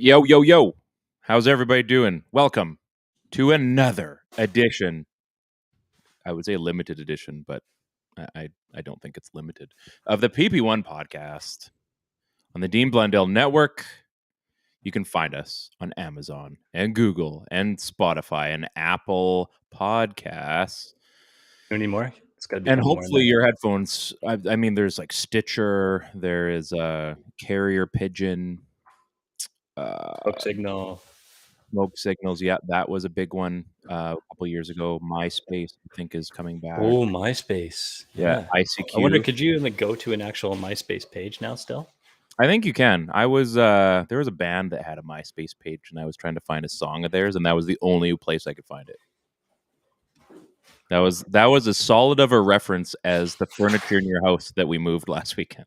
Yo, yo, yo. How's everybody doing? Welcome to another edition. I would say limited edition, but I don't think it's limited. Of the PP1 podcast on the Dean Blundell Network. You can find us on Amazon and Google and Spotify and Apple Podcasts. Any more? It's got to be. And hopefully your headphones. I mean, there's like Stitcher. There is a Carrier Pigeon. Smoke Signal. Smoke Signals, yeah, that was a big one a couple years ago. MySpace, I think, is coming back. Oh, MySpace. Yeah, ICQ. I wonder, could you go to an actual MySpace page now still? I think you can. I was there was a band that had a MySpace page, and I was trying to find a song of theirs, and that was the only place I could find it. That was as solid of a reference as the furniture in your house that we moved last weekend.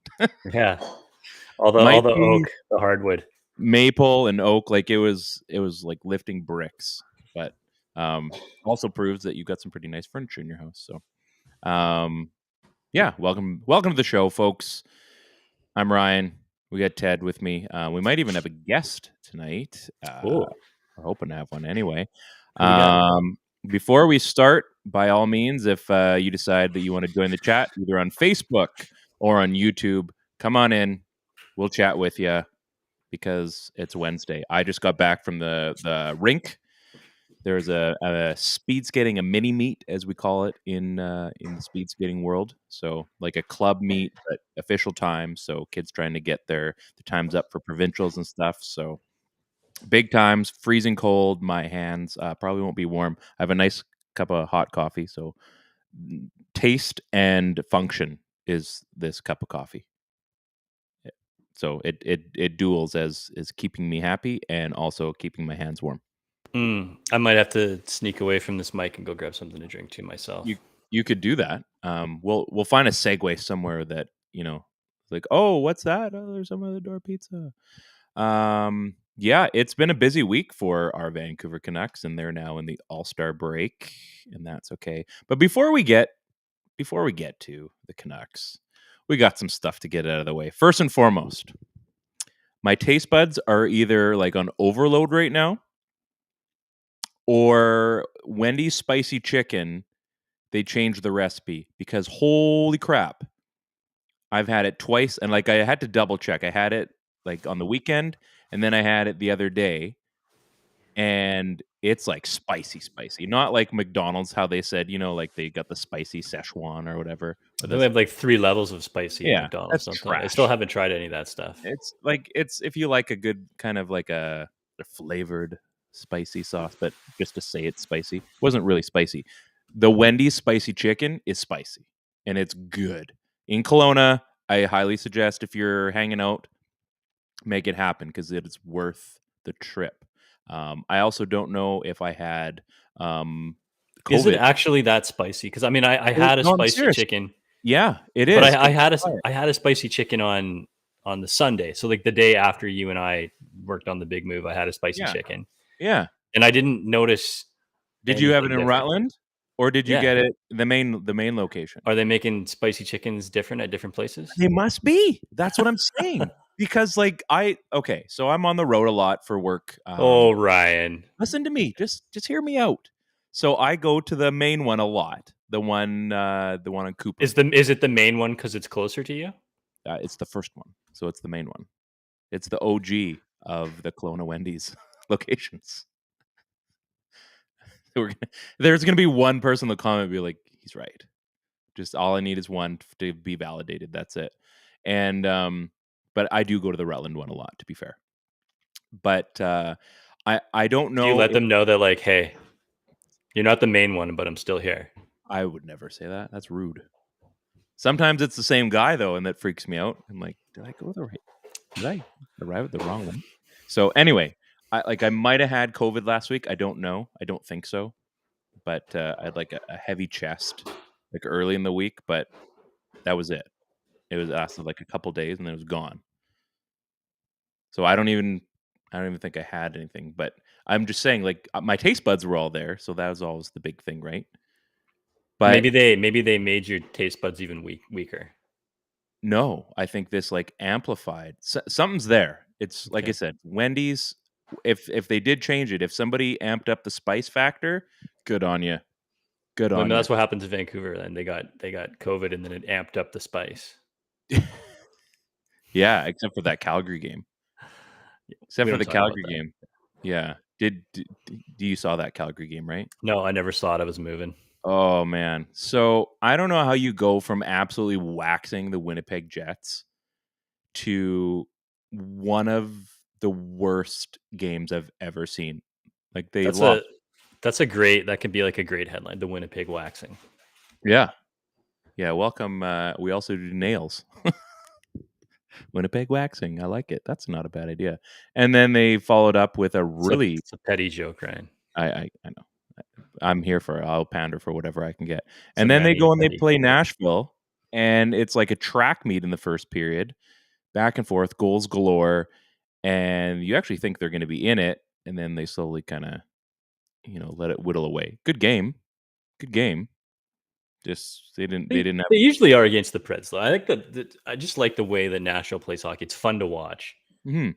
Yeah, all the oak, the hardwood. Maple and oak, like it was like lifting bricks, but also proves that you got some pretty nice furniture in your house. So yeah, welcome to the show, folks. I'm Ryan. We got Ted with me. We might even have a guest tonight. We're hoping to have one anyway. Before we start, by all means, if you decide that you want to join the chat either on Facebook or on YouTube, come on in. We'll chat with you. Because it's Wednesday. I just got back from the rink. There's a speed skating, a mini meet, as we call it in the speed skating world. So like a club meet, but official time. So kids trying to get their times up for provincials and stuff. So big times, freezing cold. My hands probably won't be warm. I have a nice cup of hot coffee. So taste and function is this cup of coffee. So it duels as keeping me happy and also keeping my hands warm. I might have to sneak away from this mic and go grab something to drink to myself. You could do that. We'll find a segue somewhere that like, oh, what's that? Oh, there's some other door pizza. Yeah, it's been a busy week for our Vancouver Canucks, and they're now in the All-Star break, and that's okay. But before we get to the Canucks, we got some stuff to get out of the way. First and foremost, my taste buds are either like on overload right now, or Wendy's spicy chicken, they changed the recipe because holy crap, I've had it twice, and like I had to double check. I had it like on the weekend, and then I had it the other day, and it's like spicy, not like McDonald's, how they said, like they got the spicy Szechuan or whatever. They have like 3 levels of spicy at McDonald's. That's trash. I still haven't tried any of that stuff. It's if you like a good kind of like a flavored spicy sauce, but just to say it's spicy, it wasn't really spicy. The Wendy's spicy chicken is spicy, and it's good. In Kelowna, I highly suggest if you're hanging out, make it happen because it is worth the trip. I also don't know if I had COVID. Is it actually that spicy? Because I mean, I had a spicy chicken. Yeah, it is. But I had a spicy chicken on the Sunday. So like the day after you and I worked on the big move, I had a spicy chicken. Yeah. And I didn't notice. Did you have it in Rutland? Or did you get it the main location? Are they making spicy chickens different at different places? They must be. That's what I'm saying. Because so I'm on the road a lot for work. Ryan, listen to me. Just hear me out. So I go to the main one a lot. The one on Cooper. Is it the main one because it's closer to you? It's the first one, so it's the main one. It's the OG of the Kelowna Wendy's locations. There's gonna be one person in the comment be like, he's right. Just all I need is one to be validated. That's it. And but I do go to the Rutland one a lot, to be fair. But I don't know. Do you let them know that like, hey, you're not the main one, but I'm still here? I would never say that. That's rude. Sometimes it's the same guy though, and that freaks me out. I'm like, did I go the right? Did I arrive at the wrong one? So anyway, I might have had COVID last week. I don't know. I don't think so. But I had like a heavy chest like early in the week, but that was it. It was lasted like a couple days and then it was gone. So I don't even think I had anything. But I'm just saying, like my taste buds were all there, so that was always the big thing, right? But maybe they made your taste buds even weaker. No, I think this like amplified. Something's there. It's like I said, Wendy's. if they did change it, if somebody amped up the spice factor, good on you. Good Well, on you. that's what happened to Vancouver. Then they got COVID, and then it amped up the spice. Yeah, except for that Calgary game. Except We for don't the talk about Calgary that. game. Yeah. Do you saw that Calgary game, right? No, I never saw it. I was moving. Oh man. So I don't know how you go from absolutely waxing the Winnipeg Jets to one of the worst games I've ever seen. Like they That's lost. that could be like a great headline. The Winnipeg waxing. Yeah. Yeah. Welcome. We also do nails. Winnipeg waxing. I like it. That's not a bad idea. And then they followed up with a really It's a petty joke, Ryan. I know. I'm here for it. I'll pander for whatever I can get. It's a And then they Manny go and and they petty. play Nashville, and it's like a track meet in the first period, back and forth, goals galore, and you actually think they're going to be in it, and then they slowly kind of, let it whittle away. Good game, good game. Just they didn't have. They usually are against the Preds, though. I think that I just like the way that Nashville plays hockey. It's fun to watch. Mhm.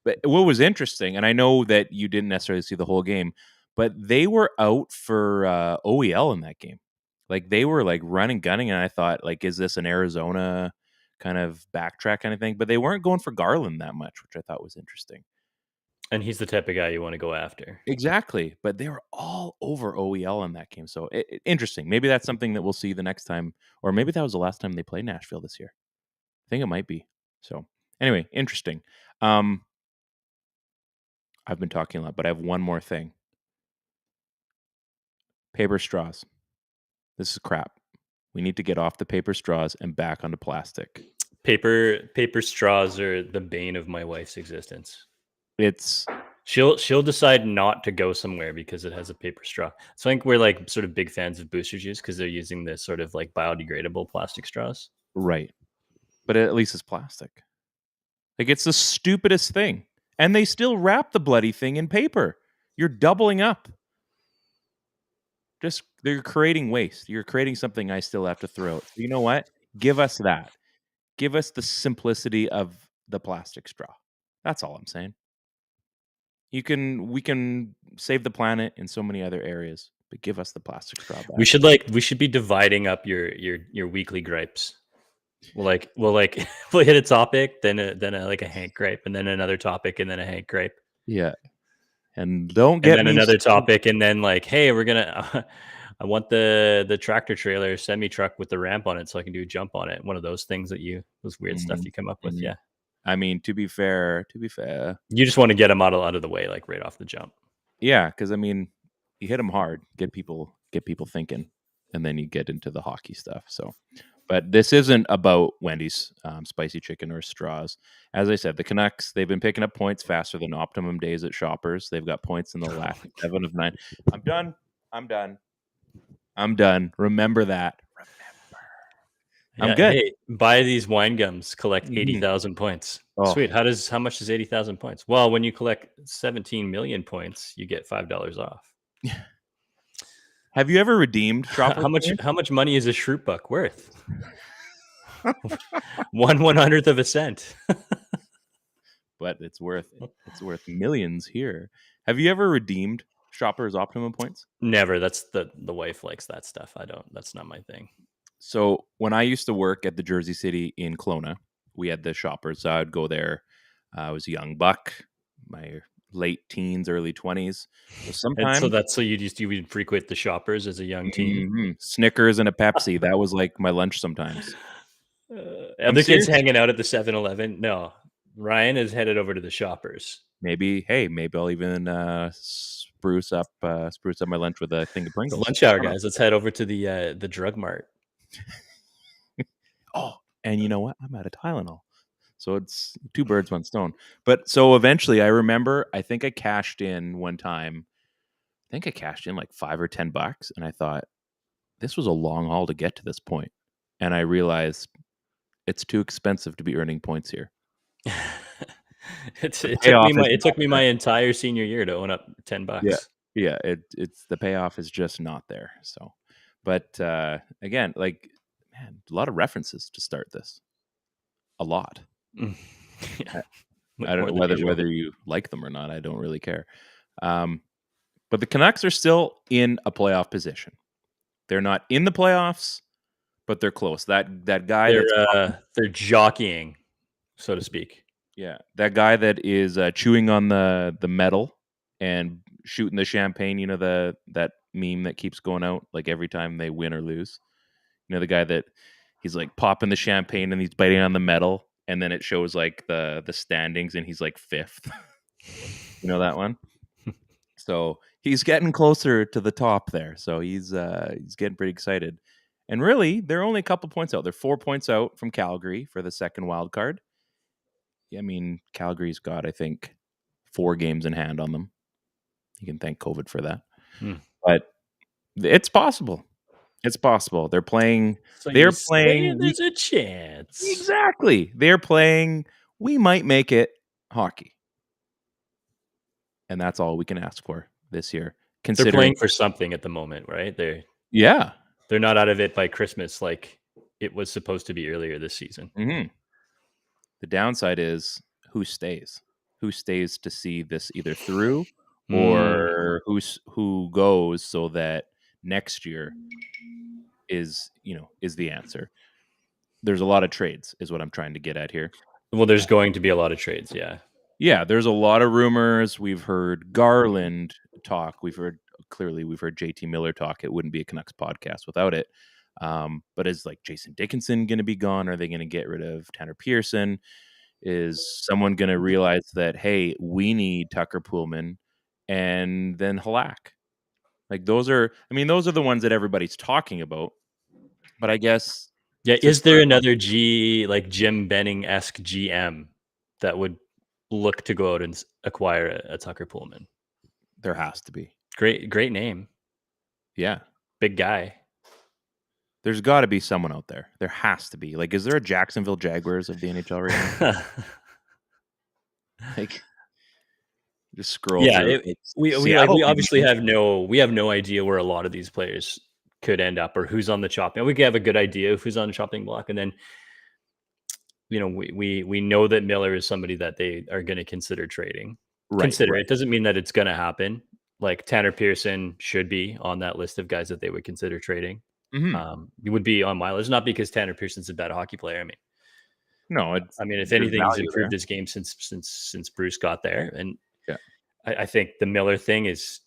But what was interesting, and I know that you didn't necessarily see the whole game, but they were out for OEL in that game. Like they were like running, gunning, and I thought, like, is this an Arizona kind of backtrack kind of thing? But they weren't going for Garland that much, which I thought was interesting. And he's the type of guy you want to go after. Exactly, but they were all over OEL in that game. So interesting. Maybe that's something that we'll see the next time, or maybe that was the last time they played Nashville this year. I think it might be. So anyway, interesting. I've been talking a lot, but I have one more thing. Paper straws. This is crap. We need to get off the paper straws and back onto plastic. Paper straws are the bane of my wife's existence. It's She'll decide not to go somewhere because it has a paper straw. So I think we're like sort of big fans of Booster Juice because they're using this sort of like biodegradable plastic straws. right. But at least it's plastic. Like it's the stupidest thing. And they still wrap the bloody thing in paper. You're doubling up. Just they're creating waste. You're creating something I still have to throw out. So you know what? Give us that. Give us the simplicity of the plastic straw. That's all I'm saying. We can save the planet in so many other areas, but give us the plastic straw back. We should be dividing up your weekly gripes. We'll we'll hit a topic, then like a Hank gripe, and then another topic, and then a Hank gripe. Yeah. And don't And get then me another topic, and then like, hey, we're gonna I want the tractor trailer semi truck with the ramp on it so I can do a jump on it. One of those things those weird stuff you come up with. Mhm. Yeah. I mean, to be fair, You just want to get them out of the way, like right off the jump. yeah, because I mean, you hit them hard, get people thinking, and then you get into the hockey stuff. So, but this isn't about Wendy's spicy chicken or straws. As I said, the Canucks, they've been picking up points faster than optimum days at Shoppers. They've got points in the last 7 of 9. I'm done. I'm done. I'm done. Remember that. I'm Yeah. good. Hey, buy these wine gums, collect Mhm. 80,000 points. Oh, Sweet. How much is 80,000 points? Well, when you collect 17 million points, you get $5 off. have you ever redeemed Shopper points? How much money is a Shroot Buck worth? 1/100th of a cent. But it's worth millions here. Have you ever redeemed Shoppers Optimum points? Never. That's the wife likes that stuff. I don't. That's not my thing. So when I used to work at the Jersey City in Kelowna, we had the Shoppers. So I'd go there. I was a young buck, my late teens, early 20s. So And so sometimes you would frequent the Shoppers as a young teen. Snickers and a Pepsi. That was like my lunch sometimes. I'm Other kids serious. hanging out at the 7-Eleven. No, Ryan is headed over to the Shoppers. Maybe I'll even spruce up my lunch with a thing of It's Pringles. lunch hour, guys. Let's head over to the drug mart. Oh, and you know what? I'm out of Tylenol. So it's 2 birds, 1 stone. But so eventually I remember, I think I cashed in one time. I think I cashed in like $5 or $10. And I thought, this was a long haul to get to this point. And I realized it's too expensive to be earning points here. It payoff is took me not my entire senior year to own up $10. there. Yeah. It's the payoff is just not there. So, but again, like, man, a lot of references to start this. A lot. Yeah. I don't more know than usual. whether you like them or not. I don't really care. But the Canucks are still in a playoff position. They're not in the playoffs, but they're close. That guy that's They're jockeying, so to speak. that guy that is chewing on the metal and shooting the champagne. You know that meme that keeps going out like every time they win or lose. You know the guy that he's like popping the champagne and he's biting on the metal, and then it shows like the standings, and he's like fifth. You know that one? So he's getting closer to the top there. So he's getting pretty excited. And really, they're only a couple points out. They're 4 points out from Calgary for the second wild card. I mean, Calgary's got, I think, 4 games in hand on them. You can thank COVID for that. But it's possible. It's possible. They're playing. So They're playing. there's a chance. Exactly. They're playing. We might make it hockey. And that's all we can ask for this year. They're playing for something at the moment, right? They're not out of it by Christmas like it was supposed to be earlier this season. Mm-hmm. The downside is who stays? Who stays to see this either through, or who goes so that next year is the answer. There's a lot of trades, is what I'm trying to get at here. Well, there's going to be a lot of trades, yeah. Yeah, there's a lot of rumors. We've heard Garland talk. We've heard JT Miller talk. It wouldn't be a Canucks podcast without it. But is like Jason Dickinson going to be gone? Are they going to get rid of Tanner Pearson? Is someone going to realize that, hey, we need Tucker Poolman and then Halak? Like those are the ones that everybody's talking about. But I guess is there another Jim Benning-esque GM that would look to go out and acquire a Tucker Poolman? There has to be. Great name. Yeah. Big guy. There's got to be someone out there. There has to be. Like, is there a Jacksonville Jaguars of the NHL right now? Like, just scroll. Yeah, we obviously have no idea where a lot of these players could end up or who's on the chopping. We have a good idea of who's on the chopping block, and then we know that Miller is somebody that they are going to consider trading. Right. It doesn't mean that it's going to happen. Like Tanner Pearson should be on that list of guys that they would consider trading. Mm-hmm. He would be on my list, not because Tanner Pearson's a bad hockey player. I mean, no. If anything, he's improved his game since Bruce got there, and yeah, I think the Miller thing is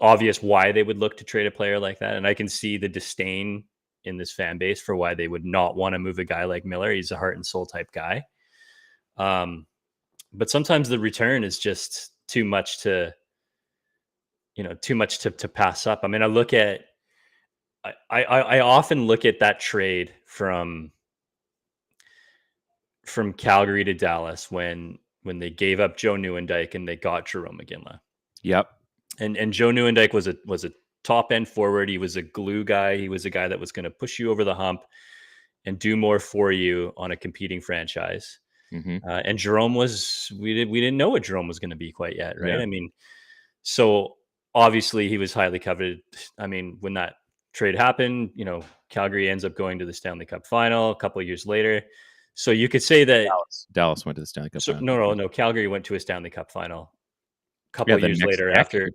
obvious why they would look to trade a player like that, and I can see the disdain in this fan base for why they would not want to move a guy like Miller. He's a heart and soul type guy, but sometimes the return is just too much to pass up. I mean, I often look at that trade from Calgary to Dallas when they gave up Joe Nieuwendyk and they got Jarome Iginla. Yep. And Joe Nieuwendyk was a top end forward. He was a glue guy. He was a guy that was going to push you over the hump and do more for you on a competing franchise. Mm-hmm. And Jarome we didn't know what Jarome was going to be quite yet, right? Yeah. I mean, so obviously he was highly coveted. I mean, when that trade happened, Calgary ends up going to the Stanley Cup final a couple of years later. So you could say that Dallas went to the Stanley Cup final. No. Calgary went to a Stanley Cup final a couple of years later after.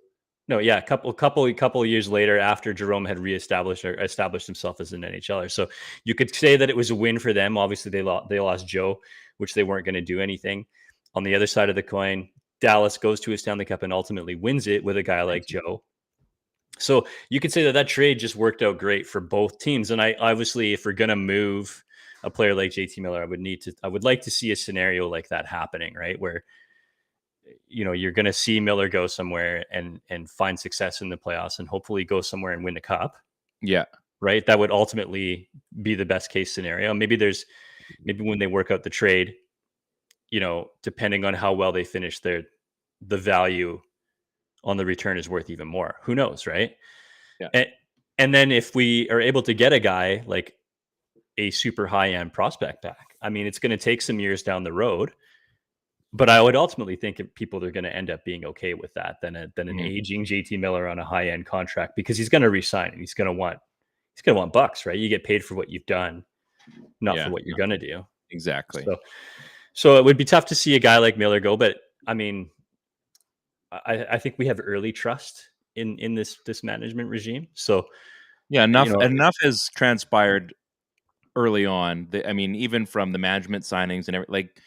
No, yeah, couple of years later after Jarome had established himself as an NHLer. So you could say that it was a win for them. Obviously, they lost Joe, which they weren't going to do anything. On the other side of the coin, Dallas goes to a Stanley Cup and ultimately wins it with a guy like Joe. So you could say that trade just worked out great for both teams. And I obviously, if we're going to move a player like JT Miller, I would like to see a scenario like that happening, right? Where, you're going to see Miller go somewhere and find success in the playoffs and hopefully go somewhere and win a cup. Yeah. Right. That would ultimately be the best case scenario. Maybe when they work out the trade, depending on how well they finish the value on the return is worth even more. Who knows, right? Yeah. And then if we are able to get a guy like a super high-end prospect back, I mean, it's going to take some years down the road, but I would ultimately think people are going to end up being okay with that than an aging JT Miller on a high-end contract, because he's going to resign and he's going to want bucks, right? You get paid for what you've done, not for what you're going to do. Exactly. So it would be tough to see a guy like Miller go, but I mean, I think we have early trust in this management regime. So Yeah, you know, enough has transpired early on. I mean, even from the management signings and like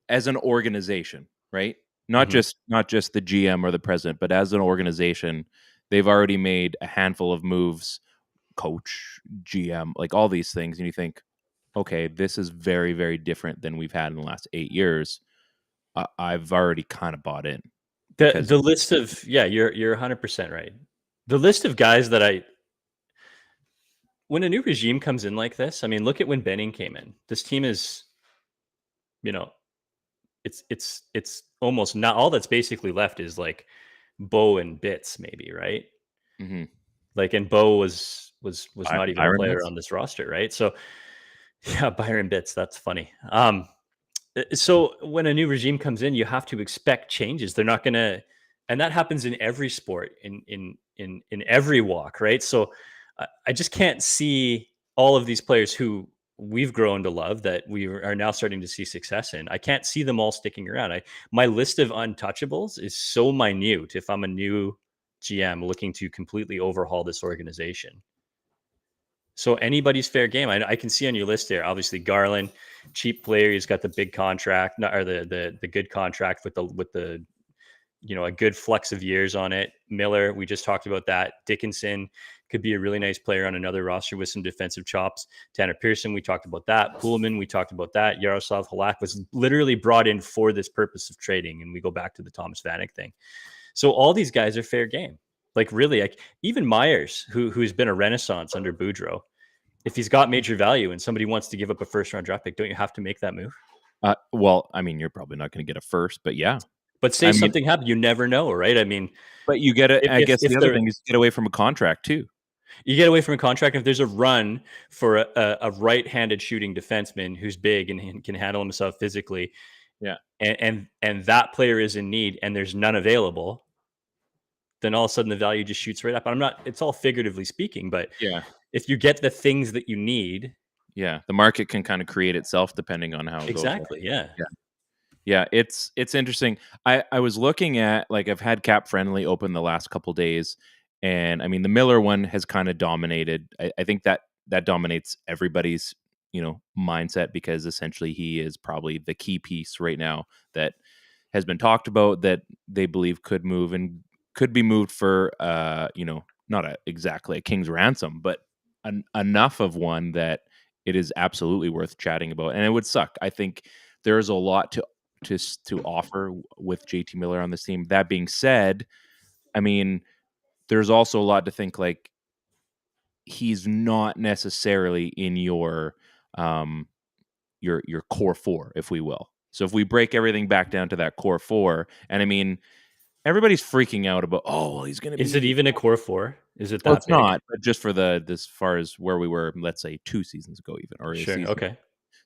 as an organization, right? mhm. Not just the GM or the president, but as an organization, they've already made a handful of moves, coach, GM, like all these things, and you think, okay, this is very, very different than we've had in the last 8 years. I've already kind of bought in because The list of yeah, you're 100% right. The list of guys that I when a new regime comes in like this, I mean, look at when Benning came in. This team is, you know, it's almost not all that's basically left is like Bo and Bits, maybe, right? mhm, Like, and Bo was not even a Byron player Mitts. on this roster, right? So yeah, Byron Bits, that's funny. So when a new regime comes in, you have to expect changes. They're not gonna, and that happens in every sport, in every walk, right? So I just can't see all of these players who we've grown to love that we are now starting to see success in. I can't see them all sticking around. My list of untouchables is so minute. If I'm a new GM looking to completely overhaul this organization, so anybody's fair game. I can see on your list there. Obviously, Garland, cheap player. He's got the big contract, or the good contract with the a good flex of years on it. Miller, we just talked about that. Dickinson could be a really nice player on another roster with some defensive chops. Tanner Pearson, we talked about that. Pullman, we talked about that. Yaroslav Halak was literally brought in for this purpose of trading, and we go back to the Thomas Vanek thing. So all these guys are fair game. Like really, like even Myers, who's been a renaissance under Boudreaux, if he's got major value and somebody wants to give up a first round draft pick, don't you have to make that move? Well, I mean, you're probably not going to get a first, but yeah, But say I mean, something happened, you never know, right? I mean, but you get it. I guess if the other the thing is get away from a contract too. you get away from a contract, if there's a run for a right-handed shooting defenseman who's big and can handle himself physically, Yeah, and that player is in need, and there's none available, then all of a sudden the value just shoots right up. I'm not. It's all figuratively speaking, but yeah, if you get the things that you need, yeah. The market can kind of create itself depending on how it goes. Right? exactly, yeah. Yeah. Yeah, it's interesting. I was looking at like I've had Cap Friendly open the last couple days, and I mean the Miller one has kind of dominated. I think that dominates everybody's mindset because essentially he is probably the key piece right now that has been talked about that they believe could move and could be moved for not exactly a king's ransom, but enough of one that it is absolutely worth chatting about. And it would suck. I think there's a lot to offer with JT Miller on this team. That being said, I mean, there's also a lot to think like he's not necessarily in um your core four, if we will. So if we break everything back down to that core four, and I mean, everybody's freaking out about, oh, well, he's going to Is it be. even a core four? Is it Well, that it's big? not, but just for the as far as where we were, let's say 2 seasons ago, even or a Sure. season. Okay.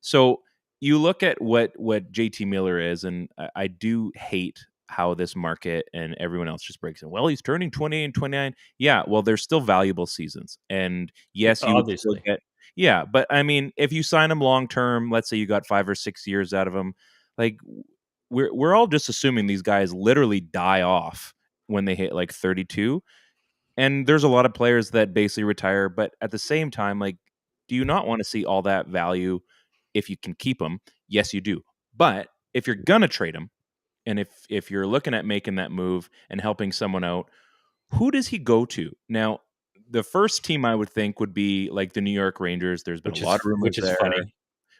So you look at what JT Miller is, and I do hate how this market and everyone else just breaks in. Well, he's turning 28 and 29. Yeah, well, there's still valuable seasons. And yes, you would still Obviously. get yeah, but I mean, if you sign him long term, let's say you got 5 or 6 years out of him, like we're all just assuming these guys literally die off when they hit like 32. And there's a lot of players that basically retire, but at the same time, like, do you not want to see all that value if you can keep them? Yes, you do. But if you're gonna trade them, and if you're looking at making that move and helping someone out, who does he go to? Now, the first team I would think would be like the New York Rangers. There's been a lot of rumors Which is there, funny.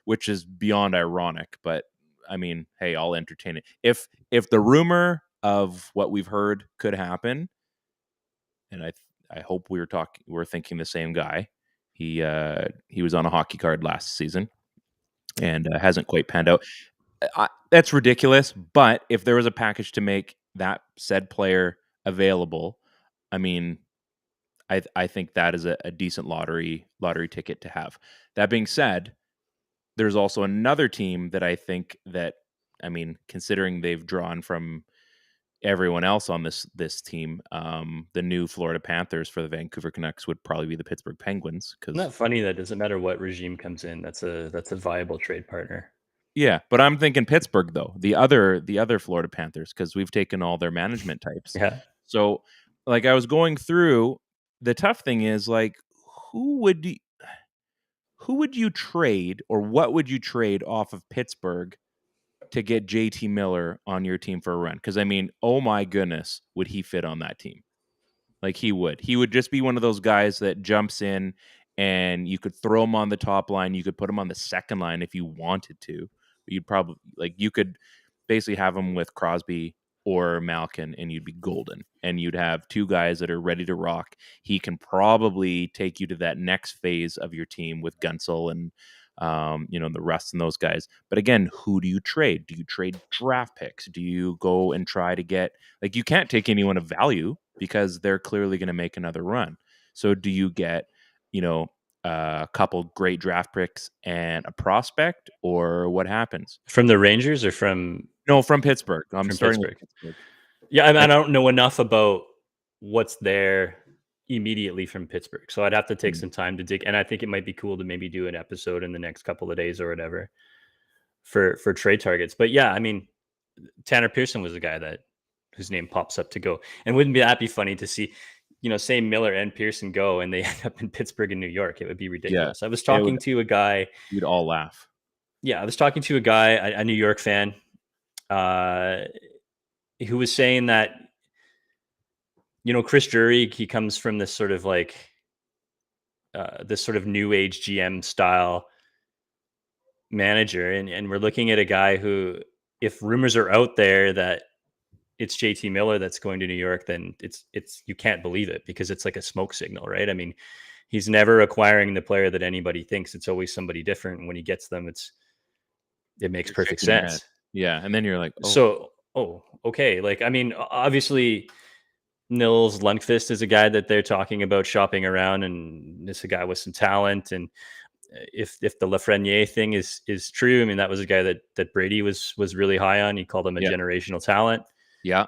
which is beyond ironic, but I mean, hey, I'll entertain it. If the rumor of what we've heard could happen, and I hope we're thinking the same guy. He was on a hockey card last season and hasn't quite panned out. That's ridiculous. But if there was a package to make that said player available, I mean, I think that is a decent lottery ticket to have. That being said, there's also another team that I think that I mean, considering they've drawn from everyone else on this team, the new Florida Panthers for the Vancouver Canucks would probably be the Pittsburgh Penguins Isn't because that funny that doesn't matter what regime comes in, that's a viable trade partner. Yeah, but I'm thinking Pittsburgh though. The other Florida Panthers, because we've taken all their management types. Yeah. So like I was going through, the tough thing is like who would you, who would you trade or what would you trade off of Pittsburgh to get JT Miller on your team for a run? Because I mean, oh my goodness, would he fit on that team? Like he would. He would just be one of those guys that jumps in and you could throw him on the top line. You could put him on the second line if you wanted to. You'd probably like you could basically have him with Crosby or Malkin and you'd be golden. And you'd have two guys that are ready to rock. He can probably take you to that next phase of your team with Gunsel and the Rust and those guys. But again, who do you trade? Do you trade draft picks? Do you go and try to get like you can't take anyone of value because they're clearly going to make another run. So do you get, a couple great draft picks and a prospect, or what happens? From the Rangers or from Pittsburgh. I'm starting Pittsburgh. with Pittsburgh. Yeah, I don't know enough about what's there immediately from Pittsburgh, so I'd have to take some time to dig. And I think it might be cool to maybe do an episode in the next couple of days or whatever for trade targets. But yeah, I mean, Tanner Pearson was a guy whose name pops up to go. And wouldn't that be funny to see, say Miller and Pearson go and they end up in Pittsburgh and New York? It would be ridiculous. I was talking to a guy. You'd all laugh. Yeah, I was talking to a guy, a New York fan, who was saying that, Chris Drury, he comes from this sort of like this sort of new age GM style manager. And we're looking at a guy who, if rumors are out there that it's JT Miller that's going to New York, then it's you can't believe it because it's like a smoke signal, right? I mean, he's never acquiring the player that anybody thinks. It's always somebody different. And when he gets them, it makes perfect sense. Yeah. And then you're like, okay. Like, I mean, obviously Nils Lundqvist is a guy that they're talking about shopping around, and this is a guy with some talent. And if the Lafreniere thing is true, I mean, that was a guy that Brady was really high on. He called him a generational talent. Yeah.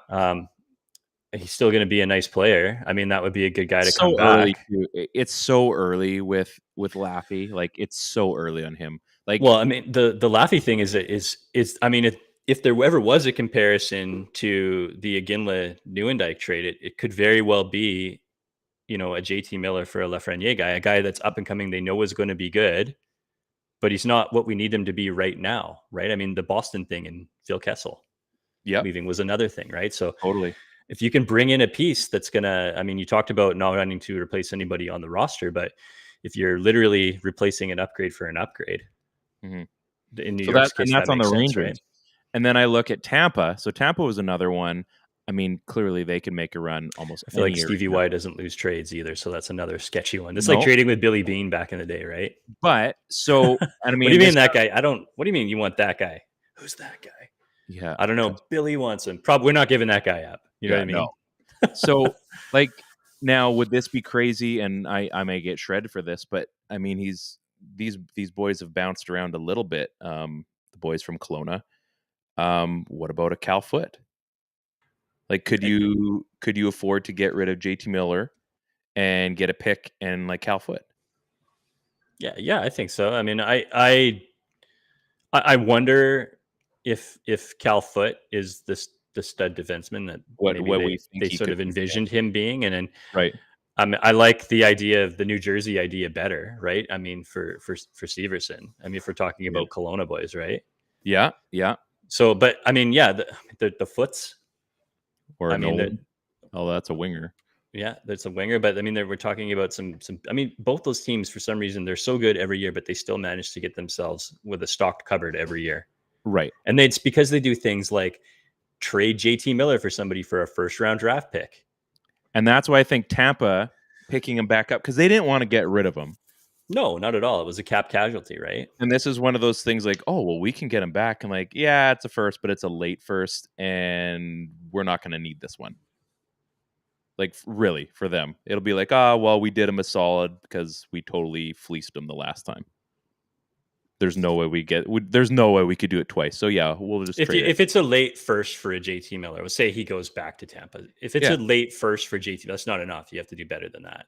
He's still going to be a nice player. I mean, that would be a good guy to come back. It's so early with Laffy. Like it's so early on him. Like, well, I mean, the Laffy thing is I mean, if there ever was a comparison to the Iginla Nieuwendyk trade, it could very well be, a JT Miller for a Lafreniere guy, a guy that's up and coming. They know is going to be good, but he's not what we need him to be right now. Right. I mean, the Boston thing and Phil Kessel leaving was another thing. Right. So totally. If you can bring in a piece that's going to, I mean, you talked about not wanting to replace anybody on the roster, but if you're literally replacing an upgrade for an upgrade, in New York's case, that's on the Rangers. Right? And then I look at Tampa. So Tampa was another one. I mean, clearly they can make a run almost. I feel like Stevie Y doesn't lose trades either, so that's another sketchy one. It's like trading with Billy Bean back in the day, right? But so I mean, what do you mean that guy? What do you mean you want that guy? Who's that guy? Yeah, I don't know. Billy wants him. Probably we're not giving that guy up. You know what I mean? No. So like now, would this be crazy? And I may get shredded for this, but I mean, these boys have bounced around a little bit. The boys from Kelowna. What about a Cal Foote? Like, could you afford to get rid of JT Miller and get a pick and like Cal Foote? Yeah, I think so. I mean, I wonder if Cal Foote is the stud defenseman that they sort of envisioned him being, and then right. I like the idea of the New Jersey idea better, right? I mean, for Severson. I mean, if we're talking about Kelowna boys, right? Yeah. So, but I mean, yeah, the Foots. Or that's a winger. Yeah, that's a winger. But I mean, we're talking about some. I mean, both those teams for some reason they're so good every year, but they still manage to get themselves with a stocked cupboard every year. Right, and it's because they do things like trade JT Miller for somebody for a first round draft pick. And that's why I think Tampa picking him back up because they didn't want to get rid of him. No, not at all. It was a cap casualty, right? And this is one of those things like, oh, well, we can get him back. And like, yeah, it's a first, but it's a late first. And we're not going to need this one. Like, really, for them. It'll be like, well, we did him a solid because we totally fleeced him the last time. There's no way we could do it twice. So, yeah, we'll just trade it. If it's a late first for a JT Miller, let's say he goes back to Tampa. If it's a late first for JT, that's not enough. You have to do better than that.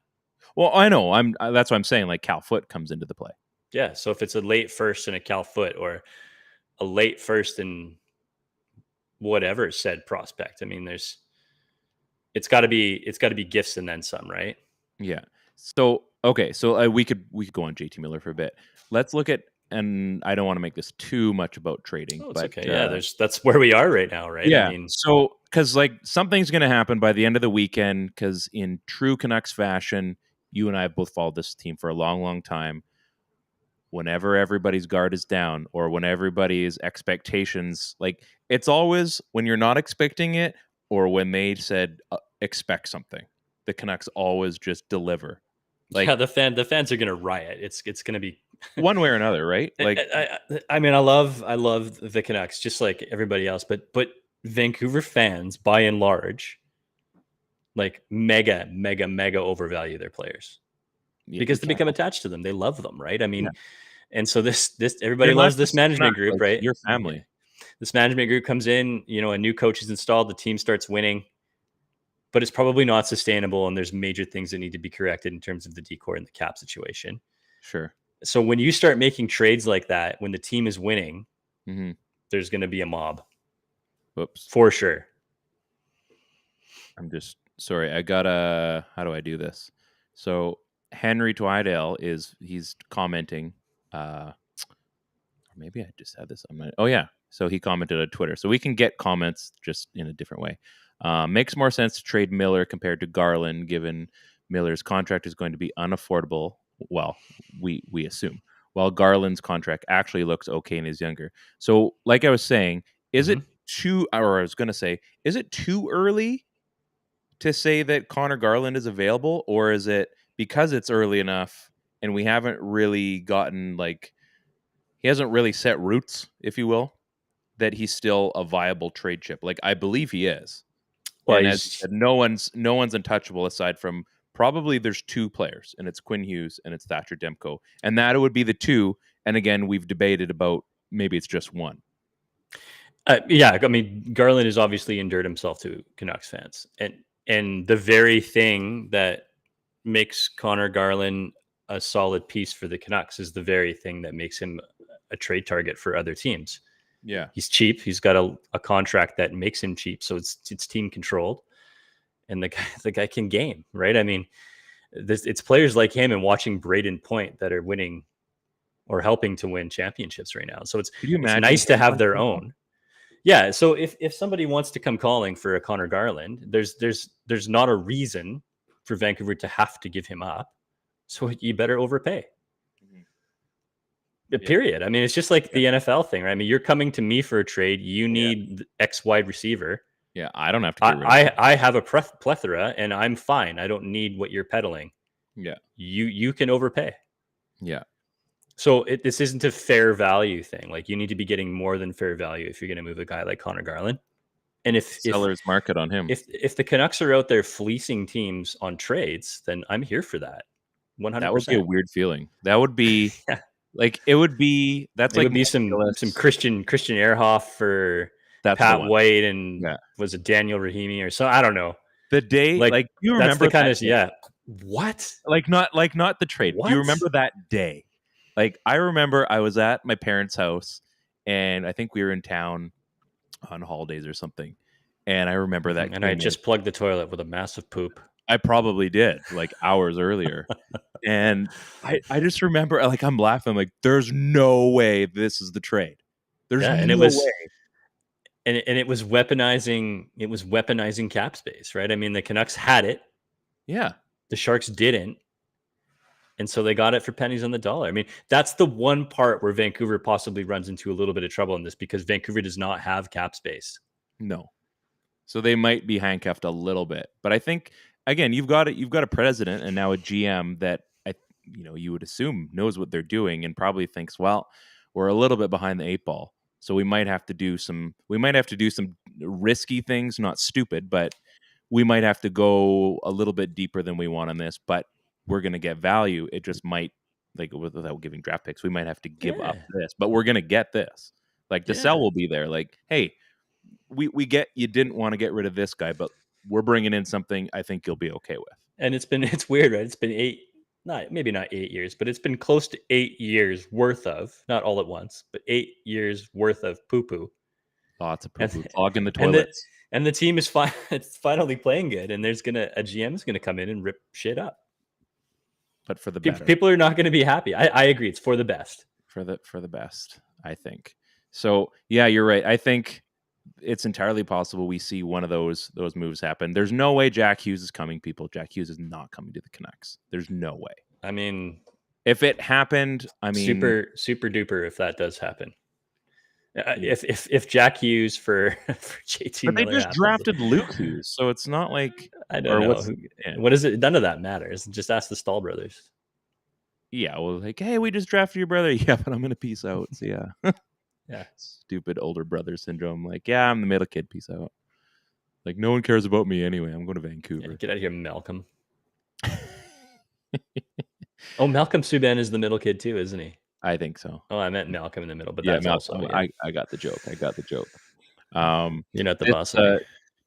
Well, I know. That's what I'm saying. Like Cal Foote comes into the play. Yeah. So if it's a late first and a Cal Foote or late first and whatever said prospect. I mean, it's got to be gifts and then some, right? Yeah. So okay, so we could go on JT Miller for a bit. Let's look at, and I don't want to make this too much about trading, Oh, it's but okay. Yeah, that's where we are right now, right? I yeah. mean, So because like something's going to happen by the end of the weekend, because in true Canucks fashion, you and I have both followed this team for a long, long time. Whenever everybody's guard is down, or when everybody's expectations, like it's always when you're not expecting it, or when they said expect something, the Canucks always just deliver. Like yeah, the fans are gonna riot. It's gonna be one way or another, right? Like I mean, I love the Canucks just like everybody else, but Vancouver fans, by and large, like mega overvalue their players because they become attached to them. They love them, right? I mean, yeah. and so this You're everybody not loves this just a management Canuck, group, like right? your Yeah. family. This management group comes in, a new coach is installed, the team starts winning, but it's probably not sustainable, and there's major things that need to be corrected in terms of the decor and the cap situation. Sure. So when you start making trades like that, when the team is winning, Mm-hmm. there's going to be a mob. Whoops. For sure. I'm just sorry. I gotta. How do I do this? So Henry Twidale he's commenting. Or maybe I just had this on my. Oh yeah. So he commented on Twitter. So we can get comments just in a different way. Makes more sense to trade Miller compared to Garland, given Miller's contract is going to be unaffordable. Well, we assume. While Garland's contract actually looks okay and is younger. So, like I was saying, is it too? Or I was going to say, is it too early to say that Connor Garland is available, or is it because it's early enough and we haven't really gotten like he hasn't really set roots, if you will, that he's still a viable trade chip? Like I believe he is. Well, And as you said, no one's untouchable aside from probably there's two players, and it's Quinn Hughes and it's Thatcher Demko, and that would be the two. And again, we've debated about maybe it's just one. yeah, I mean, Garland has obviously endured himself to Canucks fans, and the very thing that makes Connor Garland a solid piece for the Canucks is the very thing that makes him a trade target for other teams. Yeah, he's cheap. He's got a contract that makes him cheap, so it's team controlled, and the guy can game, right? I mean, it's players like him and watching Braden Point that are winning or helping to win championships right now. So it's could you it's imagine nice to him have on their the own. Yeah. So if somebody wants to come calling for a Connor Garland, there's not a reason for Vancouver to have to give him up. So you better overpay. Yeah. Period. I mean, it's just like the NFL thing, right? I mean, you're coming to me for a trade. You need X wide receiver. Yeah, I don't have to get rid of him. I have a plethora, and I'm fine. I don't need what you're peddling. Yeah, you can overpay. yeah. So this isn't a fair value thing. Like you need to be getting more than fair value if you're going to move a guy like Connor Garland. And if Seller's market on him. If the Canucks are out there fleecing teams on trades, then I'm here for that. 100%. That would be a weird feeling. That would be like it would be. That's like would be some Christian Ehrhoff for Pat White and was it Daniel Rahimi or so? I don't know. The day like you remember that's the kind of what? Like not the trade. What? Do you remember that day? Like I remember I was at my parents' house and I think we were in town on holidays or something. And I remember that. And I just plugged the toilet with a massive poop. I probably did like hours earlier. And I just remember like I'm laughing like there's no way this is the trade. There's no way. And it was weaponizing cap space, right? I mean, the Canucks had it. Yeah. The Sharks didn't. And so they got it for pennies on the dollar. I mean, that's the one part where Vancouver possibly runs into a little bit of trouble in this because Vancouver does not have cap space. No. So they might be handcuffed a little bit. But I think again, you've got a president and now a GM that you would assume knows what they're doing and probably thinks, well, we're a little bit behind the eight ball. So we might have to do some risky things, not stupid, but we might have to go a little bit deeper than we want on this, but we're going to get value. It just might, like without giving draft picks, we might have to give up this, but we're going to get this. Like the sell will be there. Like, hey, we get you didn't want to get rid of this guy, but we're bringing in something I think you'll be okay with. And it's weird, right? It's been maybe not 8 years, but it's been close to 8 years worth of, not all at once, but 8 years worth of poo-poo. Lots of And poo-poo clogging the and the toilets. and the team is it's finally playing good, and a GM is gonna come in and rip shit up. But for the better. People are not gonna be happy. I agree, it's for the best. For the best, I think. So, yeah, you're right. I think it's entirely possible we see one of those moves happen. There's no way Jack Hughes is coming, people. Jack Hughes is not coming to the Canucks. There's no way. I mean, if it happened, I mean, super duper if that does happen. If Jack Hughes for JT but Miller they just happens, drafted Luke Hughes, so it's not like I don't know. What is it? None of that matters. Just ask the Stahl brothers. Yeah, well, like, hey, we just drafted your brother. Yeah, but I'm gonna peace out. So yeah. Yeah. Stupid older brother syndrome. Like, yeah, I'm the middle kid. Peace out. Like, no one cares about me anyway. I'm going to Vancouver. Yeah, get out of here, Malcolm. Oh, Malcolm Subban is the middle kid too, isn't he? I think so. Oh, I meant Malcolm in the middle, but yeah, that's Malcolm, also. Yeah. I got the joke. You're not the boss.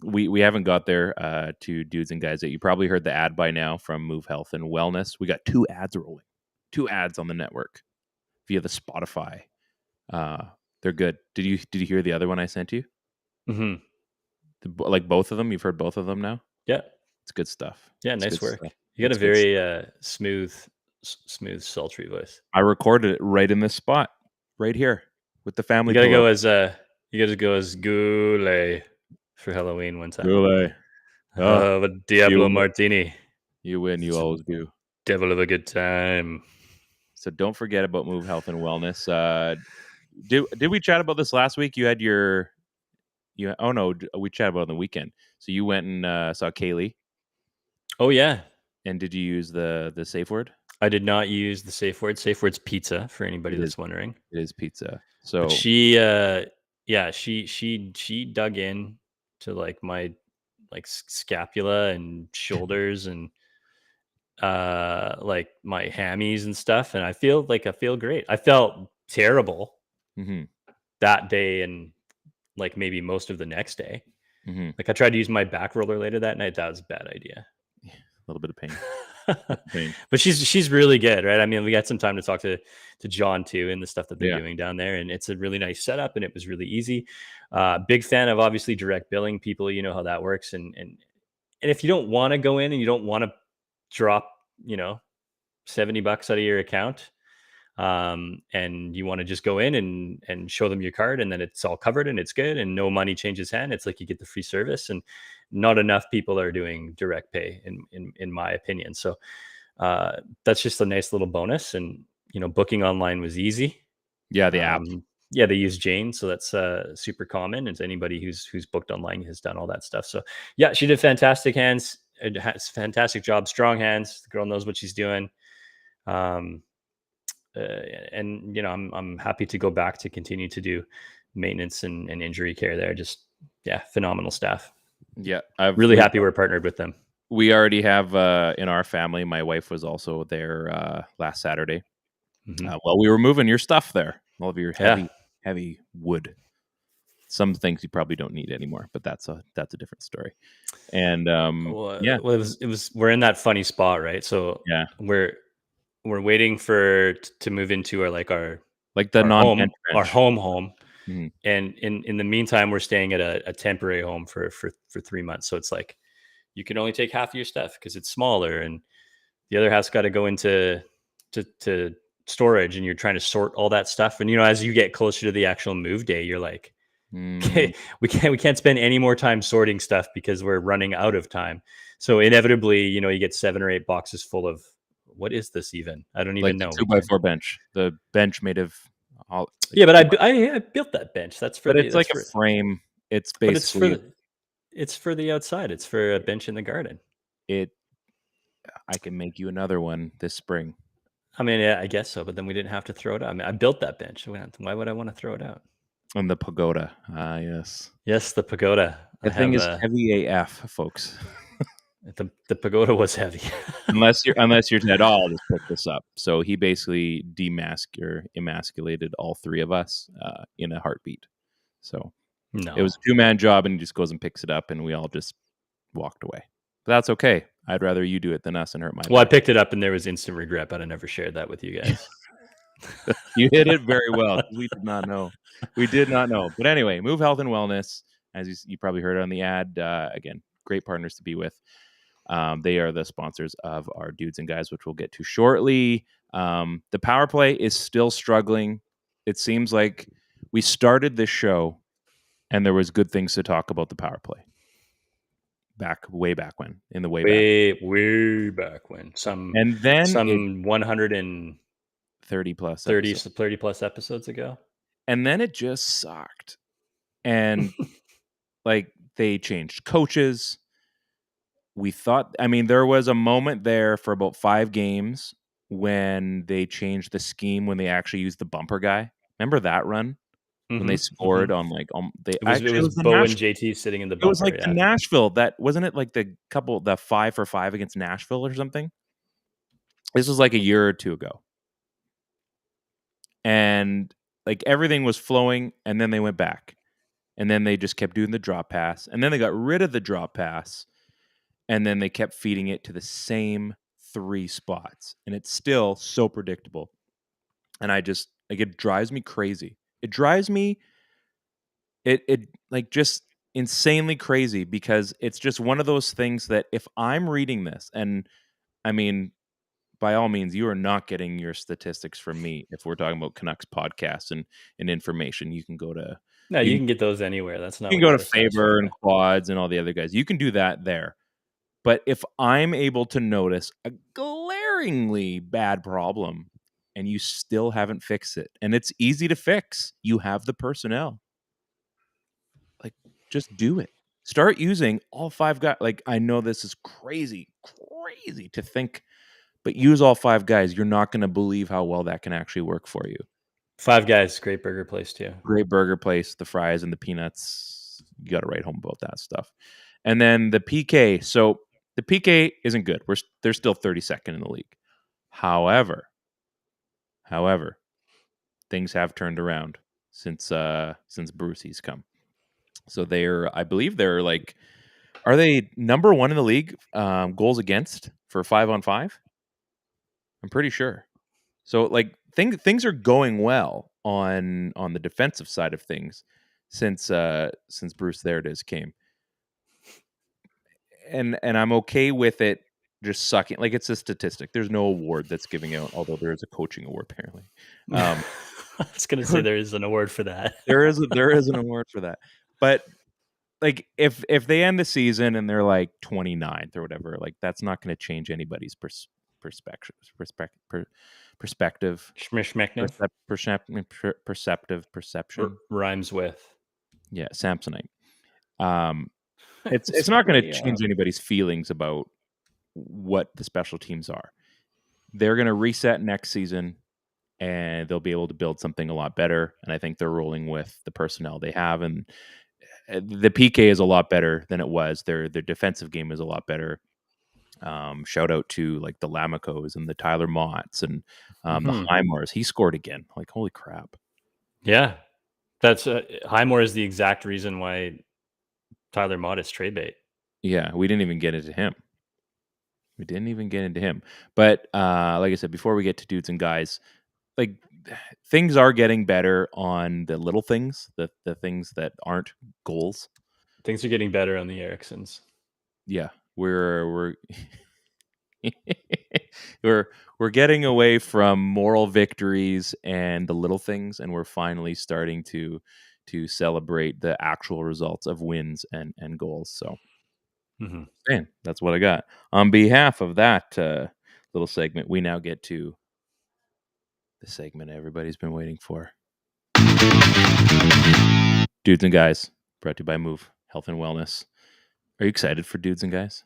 We haven't got there to dudes and guys that you probably heard the ad by now from Move Health and Wellness. We got 2 ads rolling, 2 ads on the network via the Spotify. They're good. Did you hear the other one I sent you? Mm-hmm. Like both of them? You've heard both of them now? Yeah, it's good stuff. Yeah, nice work. Stuff. You got a very smooth, sultry voice. I recorded it right in this spot, right here, with the family. You gotta go as Goulet for Halloween one time. Goulet. Oh, a Diablo Martini. You win. You always do. Devil of a good time. So don't forget about Move Health and Wellness. Did we chat about this last week? You had oh no, we chatted about it on the weekend. So you went and saw Kaylee. Oh yeah. And did you use the safe word? I did not use the safe word. Safe word's pizza for anybody that's wondering. It is pizza. So but she dug in to like my scapula and shoulders and like my hammies and stuff, and I feel great. I felt terrible that day and like maybe most of the next day. Like I tried to use my back roller later that night. That was a bad idea. A little bit of pain. But she's really good, right? I mean, we got some time to talk to John too and the stuff that they're doing down there, and it's a really nice setup and it was really easy. Big fan of obviously direct billing people. You know how that works, and if you don't want to go in and you don't want to drop $70 out of your account, and you want to just go in and show them your card, and then it's all covered and it's good and no money changes hand, it's like you get the free service, and not enough people are doing direct pay in my opinion. So that's just a nice little bonus. And booking online was easy. Yeah, the app. Yeah, they use Jane, so that's super common, and anybody who's booked online has done all that stuff. So yeah, she did fantastic hands. It has fantastic job, strong hands. The girl knows what she's doing. And I'm happy to go back to continue to do maintenance and injury care there. Just phenomenal staff. Yeah, I'm really happy we're partnered with them. We already have in our family. My wife was also there last Saturday. While we were moving your stuff there, all of your heavy wood. Some things you probably don't need anymore, but that's a different story. And we're in that funny spot, right? So we're waiting to move into our home. Mm-hmm. And in the meantime, we're staying at a temporary home for 3 months. So it's like you can only take half of your stuff because it's smaller, and the other half's got to go into storage, and you're trying to sort all that stuff. And as you get closer to the actual move day, you're like, okay, we can't spend any more time sorting stuff because we're running out of time. So inevitably, you get 7 or 8 boxes full of, what is this even? I don't even know. 2x4 bench. The bench made of all. Yeah, but I built that bench. That's for. But it's like a frame. It's basically. It's for the outside. It's for a bench in the garden. I can make you another one this spring. I mean, yeah, I guess so. But then we didn't have to throw it out. I mean, I built that bench. Why would I want to throw it out? And the pagoda. Yes. Yes, the pagoda. The thing is heavy AF, folks. The pagoda was heavy. unless you're Ted, I'll just pick this up. So he basically emasculated all 3 of us in a heartbeat. So it was a 2-man job, and he just goes and picks it up, and we all just walked away. But that's okay. I'd rather you do it than us and hurt my Well, I back. picked it up and there was instant regret, but I never shared that with you guys. You hit it very well. We did not know. We did not know. But anyway, Move Health and Wellness, as you probably heard on the ad, again, great partners to be with. They are the sponsors of our Dudes and Guys, which we'll get to shortly. The power play is still struggling. It seems like we started this show and there was good things to talk about the power play. Way back when, in the way back when. And then some 130 plus 30 plus episodes ago. And then it just sucked. And like they changed coaches. We thought, I mean, there was a moment there for about 5 games when they changed the scheme when they actually used the bumper guy. Remember that run? When they scored on like it was Bo and JT sitting in the bumper. It was like the Nashville, that wasn't it, like the 5-for-5 against Nashville or something? This was like a year or 2 ago. And like everything was flowing, and then they went back. And then they just kept doing the drop pass. And then they got rid of the drop pass. And then they kept feeding it to the same 3 spots. And it's still so predictable. And it drives me crazy. It drives me it like just insanely crazy, because it's just one of those things that if I'm reading this, and I mean, by all means, you are not getting your statistics from me. If we're talking about Canucks podcasts and information, you can go to you can get those anywhere. That's not. You can go to Faber and Quads and all the other guys. You can do that there. But if I'm able to notice a glaringly bad problem and you still haven't fixed it, and it's easy to fix, you have the personnel. Like, just do it. Start using all 5 guys. Like, I know this is crazy to think, but use all 5 guys. You're not going to believe how well that can actually work for you. 5 Guys, great burger place too. Great burger place. The fries and the peanuts. You got to write home about that stuff. And then the PK. So the PK isn't good. They're still 32nd in the league. However, things have turned around since Brucey's come. So I believe they're like, are they number 1 in the league goals against for 5-on-5? I'm pretty sure. So like things are going well on the defensive side of things since Bruce came. And I'm okay with it just sucking. Like, it's a statistic. There's no award that's giving out, although there is a coaching award apparently. I was going to say there is an award for that. there is an award for that. But like if they end the season and they're like 29th or whatever, like that's not going to change anybody's perspective. Perception rhymes with Samsonite. It's not going to change anybody's feelings about what the special teams are. They're going to reset next season, and they'll be able to build something a lot better. And I think they're rolling with the personnel they have, and the PK is a lot better than it was. Their defensive game is a lot better. Shout out to like the Lamicos and the Tyler Motts and the Highmores. He scored again. Like, holy crap. Yeah. That's Highmore is the exact reason why Tyler Mott is trade bait. Yeah, we didn't even get into him. But like I said, before we get to Dudes and Guys, like things are getting better on the little things, the things that aren't goals. Things are getting better on the Ericssons. Yeah, we're we're getting away from moral victories and the little things, and we're finally starting to celebrate the actual results of wins and goals. So, man, that's what I got. On behalf of that little segment, we now get to the segment everybody's been waiting for. Dudes and Guys, brought to you by Move Health and Wellness. Are you excited for Dudes and Guys?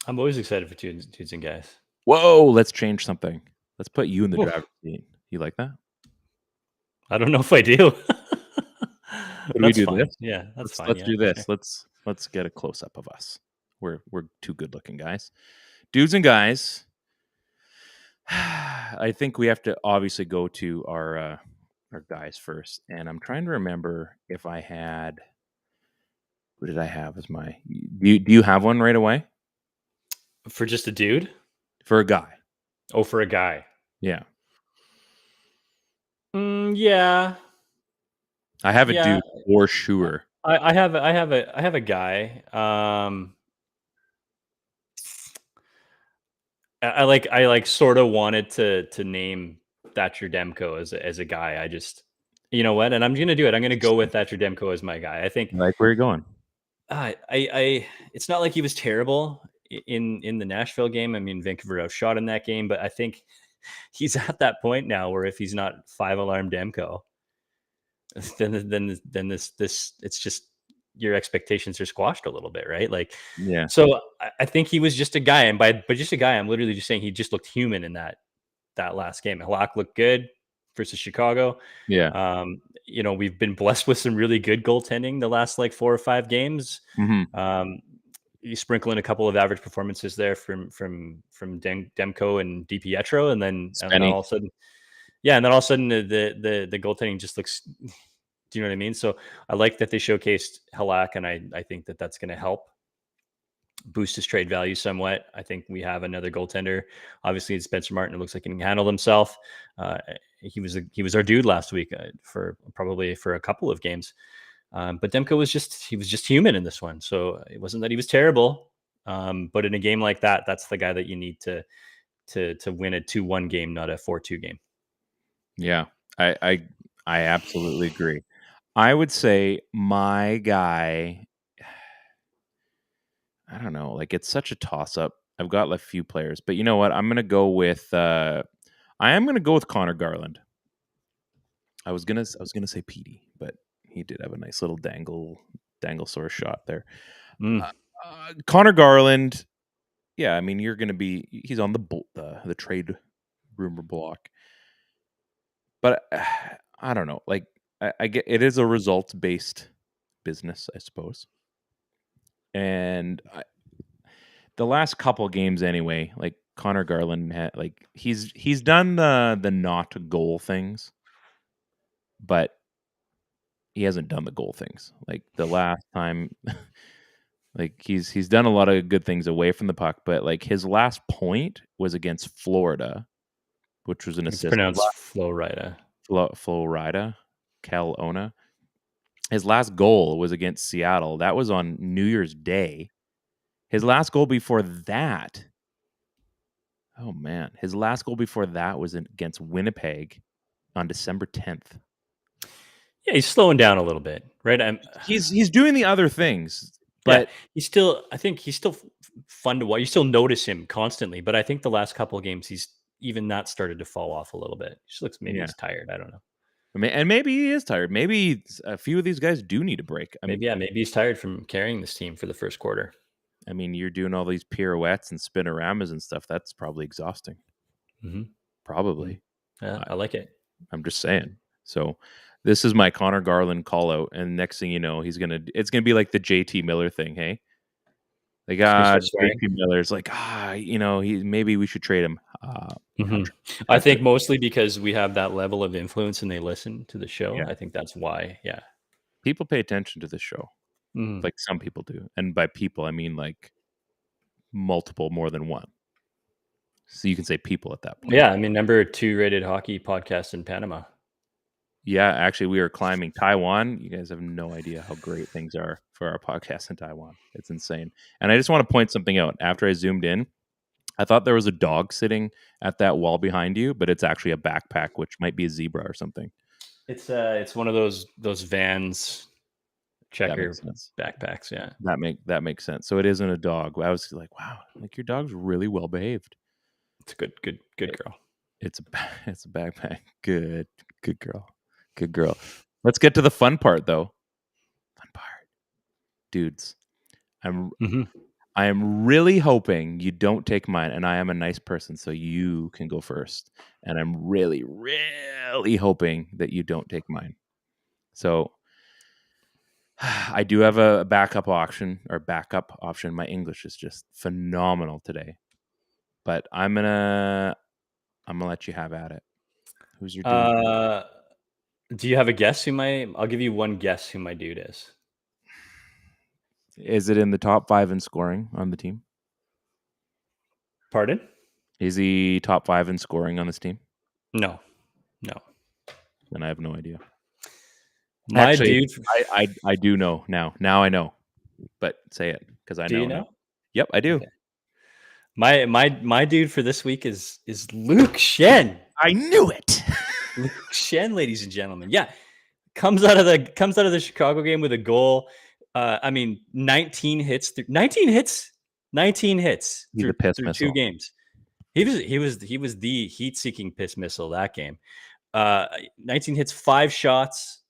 I'm always excited for Dudes and Guys. Whoa, let's change something. Let's put you in the driver's seat. You like that? I don't know if I do. Could we do this? Yeah, that's fine. Let's do this. Sure. Let's get a close up of us. We're 2 good looking guys. Dudes and Guys. I think we have to obviously go to our guys first, and I'm trying to remember if I had. Who did I have as my? Do you have one right away? For just a dude? For a guy. Oh, for a guy. Yeah. Yeah. I have a Yeah. dude for sure. I have a guy. I sort of wanted to name Thatcher Demko as a guy. I just, you know what? And I'm gonna do it. I'm gonna go with Thatcher Demko as my guy. I think I like where you're going. I it's not like he was terrible in the Nashville game. I mean, Vancouver outshot in that game, but I think he's at that point now where if he's not 5 alarm Demko, then this it's just your expectations are squashed a little bit, right? Like, Yeah. so I think he was just a guy, and by just a guy, I'm literally just saying he just looked human in that last game. Halak looked good versus Chicago. Yeah. We've been blessed with some really good goaltending the last like 4 or 5 games. Mhm. You sprinkle in a couple of average performances there from Demko and DiPietro, and then Spenny. all of a sudden, yeah, and then all of a sudden the goaltending just looks. Do you know what I mean? So I like that they showcased Halak, and I think that that's going to help boost his trade value somewhat. I think we have another goaltender. Obviously, it's Spencer Martin. It looks like he can handle himself. He was our dude last week for probably for a couple of games. But Demko was just human in this one. So it wasn't that he was terrible. But in a game like that, that's the guy that you need to win a 2-1 game, not a 4-2 game. Yeah. I absolutely agree. I would say my guy, I don't know, like it's such a toss up. I've got a few players, but you know what? I am gonna go with Connor Garland. I was gonna say Petey, but he did have a nice little dangle sort of shot there. Connor Garland, yeah, I mean he's on the trade rumor block, but I don't know. Like I get it is a results based business, I suppose, and the last couple games anyway, like Connor Garland like he's done the not goal things, but he hasn't done the goal things. Like the last time like he's done a lot of good things away from the puck, but like his last point was against Florida, which was an It's assist. pronounced Florida. Florida, Kelowna. His last goal was against Seattle. That was on New Year's Day. His last goal before that, oh man, his last goal before that was against Winnipeg on December 10th. Yeah, he's slowing down a little bit, right? He's doing the other things, but I think he's still fun to watch. You still notice him constantly, but I think the last couple of games he's even that started to fall off a little bit. He just looks maybe he's tired. I don't know. I mean, and maybe he is tired. Maybe a few of these guys do need a break. Maybe he's tired from carrying this team for the first quarter. I mean, you're doing all these pirouettes and spinoramas and stuff. That's probably exhausting. Mm-hmm. Probably. Yeah, I like it. I'm just saying. So this is my Connor Garland call out, and next thing you know, it's gonna be like the JT Miller thing. Hey, like JT Miller's like maybe we should trade him. I think mostly because we have that level of influence and they listen to the show. Yeah. I think that's why. Yeah, people pay attention to this show, like some people do, and by people I mean like multiple, more than one. So you can say people at that point. Yeah, I mean, number 2 rated hockey podcast in Panama. Yeah, actually, we are climbing Taiwan. You guys have no idea how great things are for our podcast in Taiwan. It's insane. And I just want to point something out. After I zoomed in, I thought there was a dog sitting at that wall behind you, but it's actually a backpack, which might be a zebra or something. It's one of those Vans checker backpacks. Yeah, that makes sense. So it isn't a dog. I was like, wow, like your dog's really well behaved. It's a good girl. It's a backpack. Good girl. Good girl. Let's get to the fun part, though. Fun part, dudes. I am really hoping you don't take mine, and I am a nice person, so you can go first. And I'm really, really hoping that you don't take mine. So I do have a backup option. My English is just phenomenal today, but I'm gonna let you have at it. Who's your dude? Do you have a guess I'll give you one guess who my dude is. Is it in the top 5 in scoring on the team? Pardon? Is he top 5 in scoring on this team? No. Then I have no idea. My Actually, dude, I do know now. Now I know, but say it because I do you know now. know? Yep, I do. Okay. My dude for this week is Luke Schenn. I knew it. Luke Schenn, ladies and gentlemen. Yeah, comes out of the Chicago game with a goal. 19 hits. 19 hits. 19 hits He's a piss through 2 missile. games. He was the heat-seeking piss missile that game. 19 hits, 5 shots.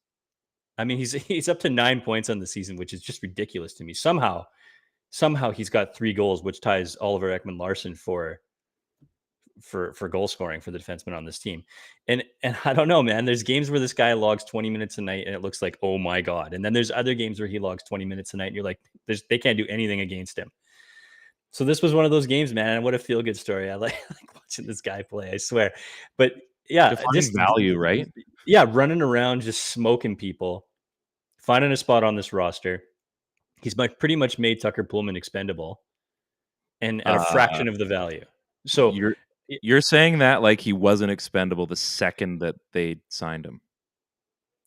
I mean, he's up to 9 points on the season, which is just ridiculous to me. Somehow he's got 3 goals, which ties Oliver Ekman-Larsson for goal scoring for the defenseman on this team. And I don't know, man. There's games where this guy logs 20 minutes a night and it looks like, oh my God. And then there's other games where he logs 20 minutes a night and you're like, they can't do anything against him. So this was one of those games, man. And what a feel good story. I like watching this guy play, I swear. But yeah, Defining value, right? Yeah, running around, just smoking people, finding a spot on this roster. He's pretty much made Tucker Pullman expendable and at a fraction of the value. So you're saying that like he wasn't expendable the second that they signed him.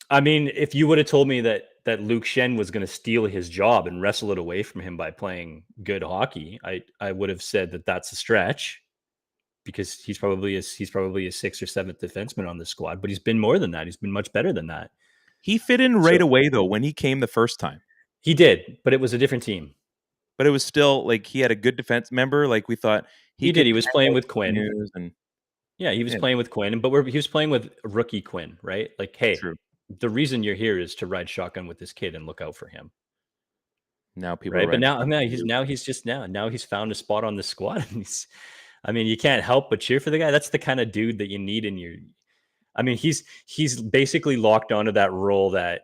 I mean, if you would have told me that Luke Schenn was going to steal his job and wrestle it away from him by playing good hockey, I would have said that that's a stretch because he's probably a 6th or 7th defenseman on the squad, but he's been more than that. He's been much better than that. He fit in right away though when he came the first time. He did, but it was a different team. But it was still like he had a good defense member. Like we thought he did. He was playing with Quinn. He was playing with Quinn, but he was playing with rookie Quinn, right? Like, hey, true. The reason you're here is to ride shotgun with this kid and look out for him. Now people, right? But now he's found a spot on the squad. And you can't help but cheer for the guy. That's the kind of dude that you need in your. I mean, he's basically locked onto that role that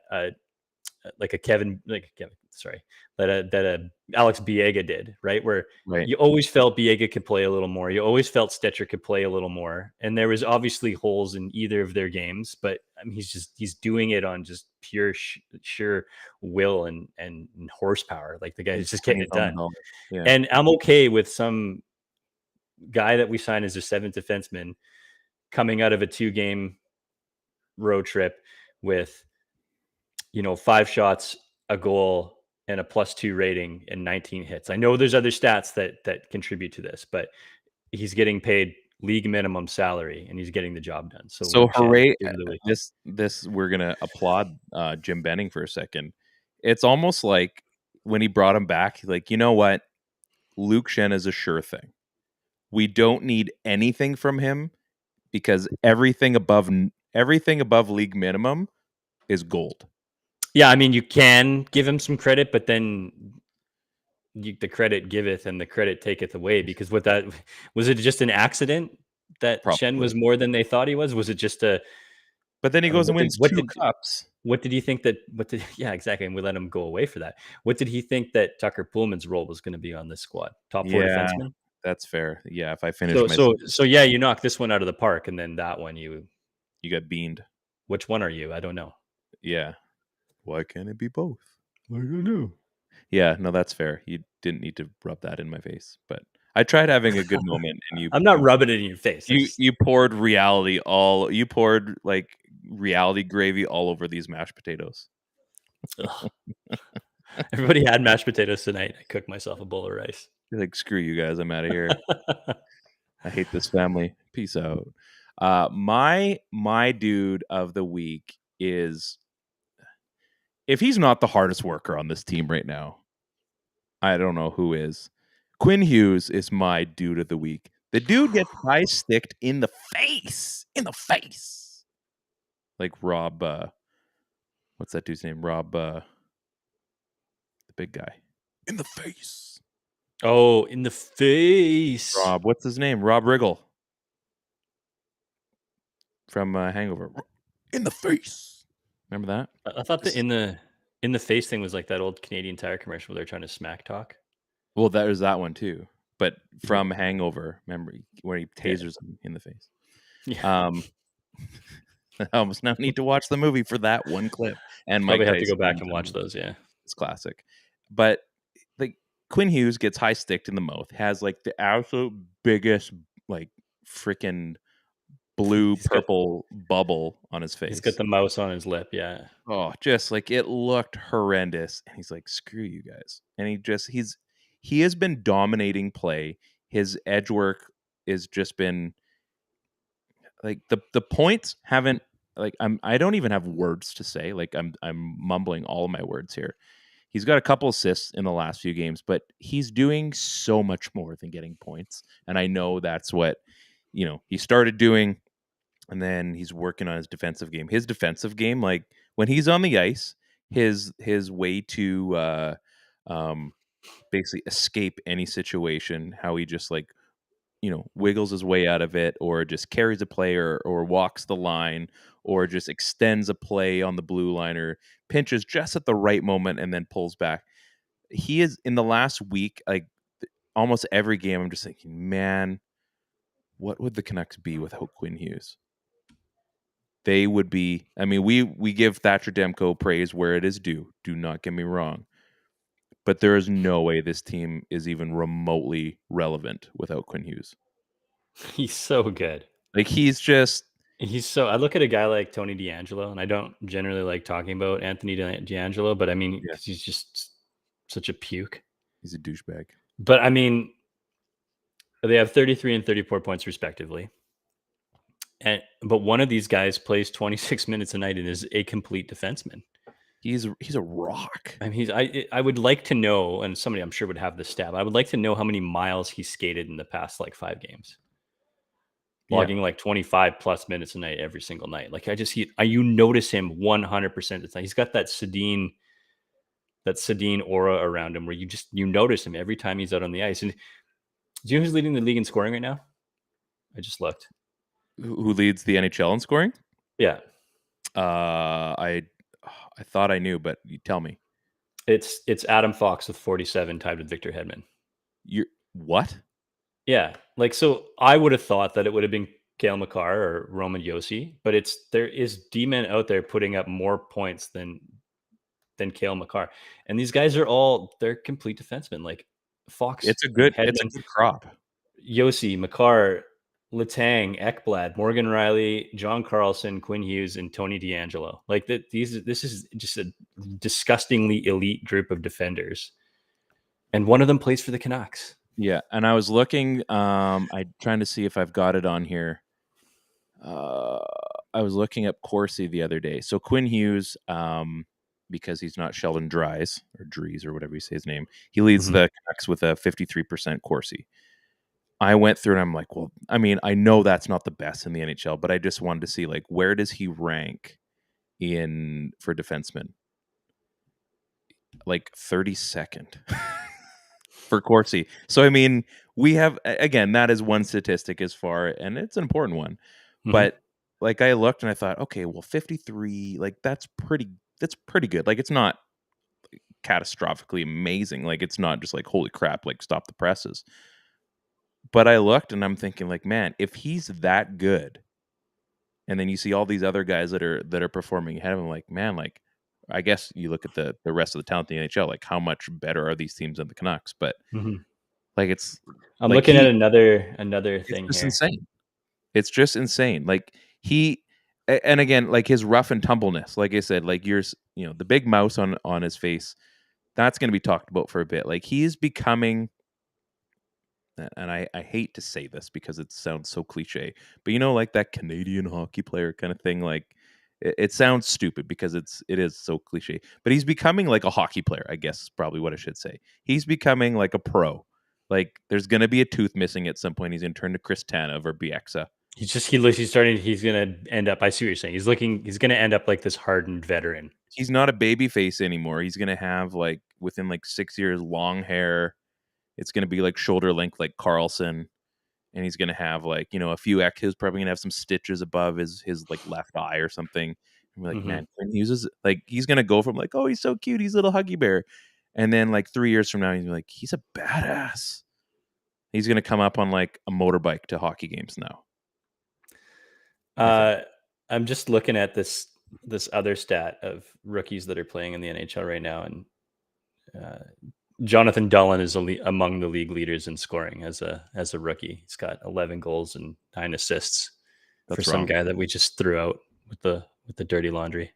Alex Biega did, right? Where you always felt Biega could play a little more. You always felt Stetcher could play a little more. And there was obviously holes in either of their games, but he's doing it on just pure sure will and horsepower. Like the guy is just getting it done. Yeah. And I'm okay with some guy that we signed as a 7th defenseman coming out of a 2-game road trip with 5 shots, a goal, and a +2 rating and 19 hits. I know there's other stats that contribute to this, but he's getting paid league minimum salary and he's getting the job done. So hooray! This we're gonna applaud Jim Benning for a second. It's almost like when he brought him back, like, you know what, Luke Schenn is a sure thing. We don't need anything from him because everything above league minimum is gold. Yeah, you can give him some credit, but then the credit giveth and the credit taketh away. Because was it just an accident that Schenn was more than they thought he was? Was it just a? But then he goes and wins 2 cups. What did he think that? Yeah, exactly. And we let him go away for that. What did he think that Tucker Pullman's role was going to be on this squad? Top 4 defenseman. That's fair. Yeah, if I finish so yeah, you knock this one out of the park, and then that one you got beaned. Which one are you? I don't know. Yeah. Why can't it be both? I don't know. Yeah, no, that's fair. You didn't need to rub that in my face, but I tried having a good moment, and you. I'm not rubbing it in your face. You poured like reality gravy all over these mashed potatoes. Everybody had mashed potatoes tonight. I cooked myself a bowl of rice. You're like, screw you guys, I'm out of here. I hate this family. Peace out. My dude of the week is, if he's not the hardest worker on this team right now, I don't know who is. Quinn Hughes is my dude of the week. The dude gets high-sticked in the face. Like Rob, what's that dude's name? Rob, the big guy. In the face. Oh, in the face. Rob, what's his name? Rob Riggle. From Hangover. In the face. Remember that? I thought the in the face thing was like that old Canadian Tire commercial where they're trying to smack talk. Well, there's that one too. But from Hangover, remember where he tasers him in the face. Yeah. I almost now need to watch the movie for that one clip. And Probably have to go back and watch those. Yeah, it's classic. But like Quinn Hughes gets high sticked in the mouth, has like the absolute biggest like freaking blue purple bubble on his face. He's got the mouse on his lip. Yeah. Oh, just like it looked horrendous. And he's like, screw you guys. And he has been dominating play. His edge work has just been like the points haven't like I don't even have words to say. Like I'm mumbling all of my words here. He's got a couple assists in the last few games, but he's doing so much more than getting points. And I know that's what, he started doing, and then he's working on his defensive game. His defensive game, like when he's on the ice, his way to basically escape any situation, how he just like wiggles his way out of it, or just carries a play, or walks the line, or just extends a play on the blue line, or pinches just at the right moment and then pulls back. He is in the last week, like almost every game, I'm just thinking, man, what would the Canucks be without Quinn Hughes? They would be. I mean, we give Thatcher Demko praise where it is due. Do not get me wrong. But there is no way this team is even remotely relevant without Quinn Hughes. He's so good. Like I look at a guy like Tony DeAngelo, and I don't generally like talking about Anthony DeAngelo, but I mean, yeah, he's just such a puke. he's a douchebag. But I mean, they have 33 and 34 points respectively. But one of these guys plays 26 minutes a night and is a complete defenseman. He's a rock. I mean, I would like to know, and somebody I'm sure would have the stat. I would like to know how many miles he skated in the past like 5 games. Logging like 25 plus minutes a night every single night. Like you notice him 100% of the time. He's got that Sedin aura around him where you notice him every time he's out on the ice. And do you know who's leading the league in scoring right now? I just looked. Who leads the NHL in scoring? Yeah. I thought I knew, but you tell me. It's Adam Fox with 47, tied with Victor Hedman. You're what? Yeah, like so I would have thought that it would have been Cale Makar or Roman Josi, but there is D-men out there putting up more points than Cale Makar. And these guys they're complete defensemen. Like Fox, It's a good Hedman, crop. Josi, Makar, Letang, Ekblad, Morgan Riley, John Carlson, Quinn Hughes, and Tony DeAngelo. Like this is just a disgustingly elite group of defenders. And one of them plays for the Canucks. Yeah, and I was looking, I trying to see if I've got it on here. I was looking up Corsi the other day. So Quinn Hughes, because he's not Sheldon Dries or Dries or whatever you say his name, he leads the Canucks with a 53% Corsi. I went through and I'm like, well, I mean, I know that's not the best in the NHL, but I just wanted to see like where does he rank for defensemen? Like 32nd. For Corsi. So I mean, we have, again, that is one statistic as far, and it's an important one. But like I looked and I thought, okay, well 53, like that's pretty good. Like it's not catastrophically amazing. Like it's not just like holy crap, like stop the presses. But I looked and I'm thinking like, man, if he's that good, and then you see all these other guys that are performing ahead of him, like, man, like I guess you look at the rest of the talent in the NHL, like how much better are these teams than the Canucks? But like I'm like looking at another thing it's just here. insane. It's just insane. Like and again, like his rough and tumbleness, like I said, like the big mouse on his face, that's going to be talked about for a bit. Like he's becoming, and I hate to say this because it sounds so cliche, but like that Canadian hockey player kind of thing. Like it sounds stupid because it is so cliche, but he's becoming like a hockey player, I guess is probably what I should say. He's becoming like a pro. Like there's going to be a tooth missing at some point. He's going to turn to Chris Tanev or Bieksa. He's going to end up, I see what you're saying. He's going to end up like this hardened veteran. He's not a baby face anymore. He's going to have like within like 6 years, long hair. It's going to be like shoulder length, like Carlson. And he's going to have like, a few, he's probably going to have some stitches above his like left eye or something. And we're like, man, Quinn Hughes is like, he's going to go from like, oh, he's so cute. He's a little huggy bear. And then like 3 years from now, he's like, he's a badass. He's going to come up on like a motorbike to hockey games now. I'm just looking at this other stat of rookies that are playing in the NHL right now. And Jonathan Dullen is among the league leaders in scoring as a rookie. He's got 11 goals and 9 assists for some guy that we just threw out with the dirty laundry.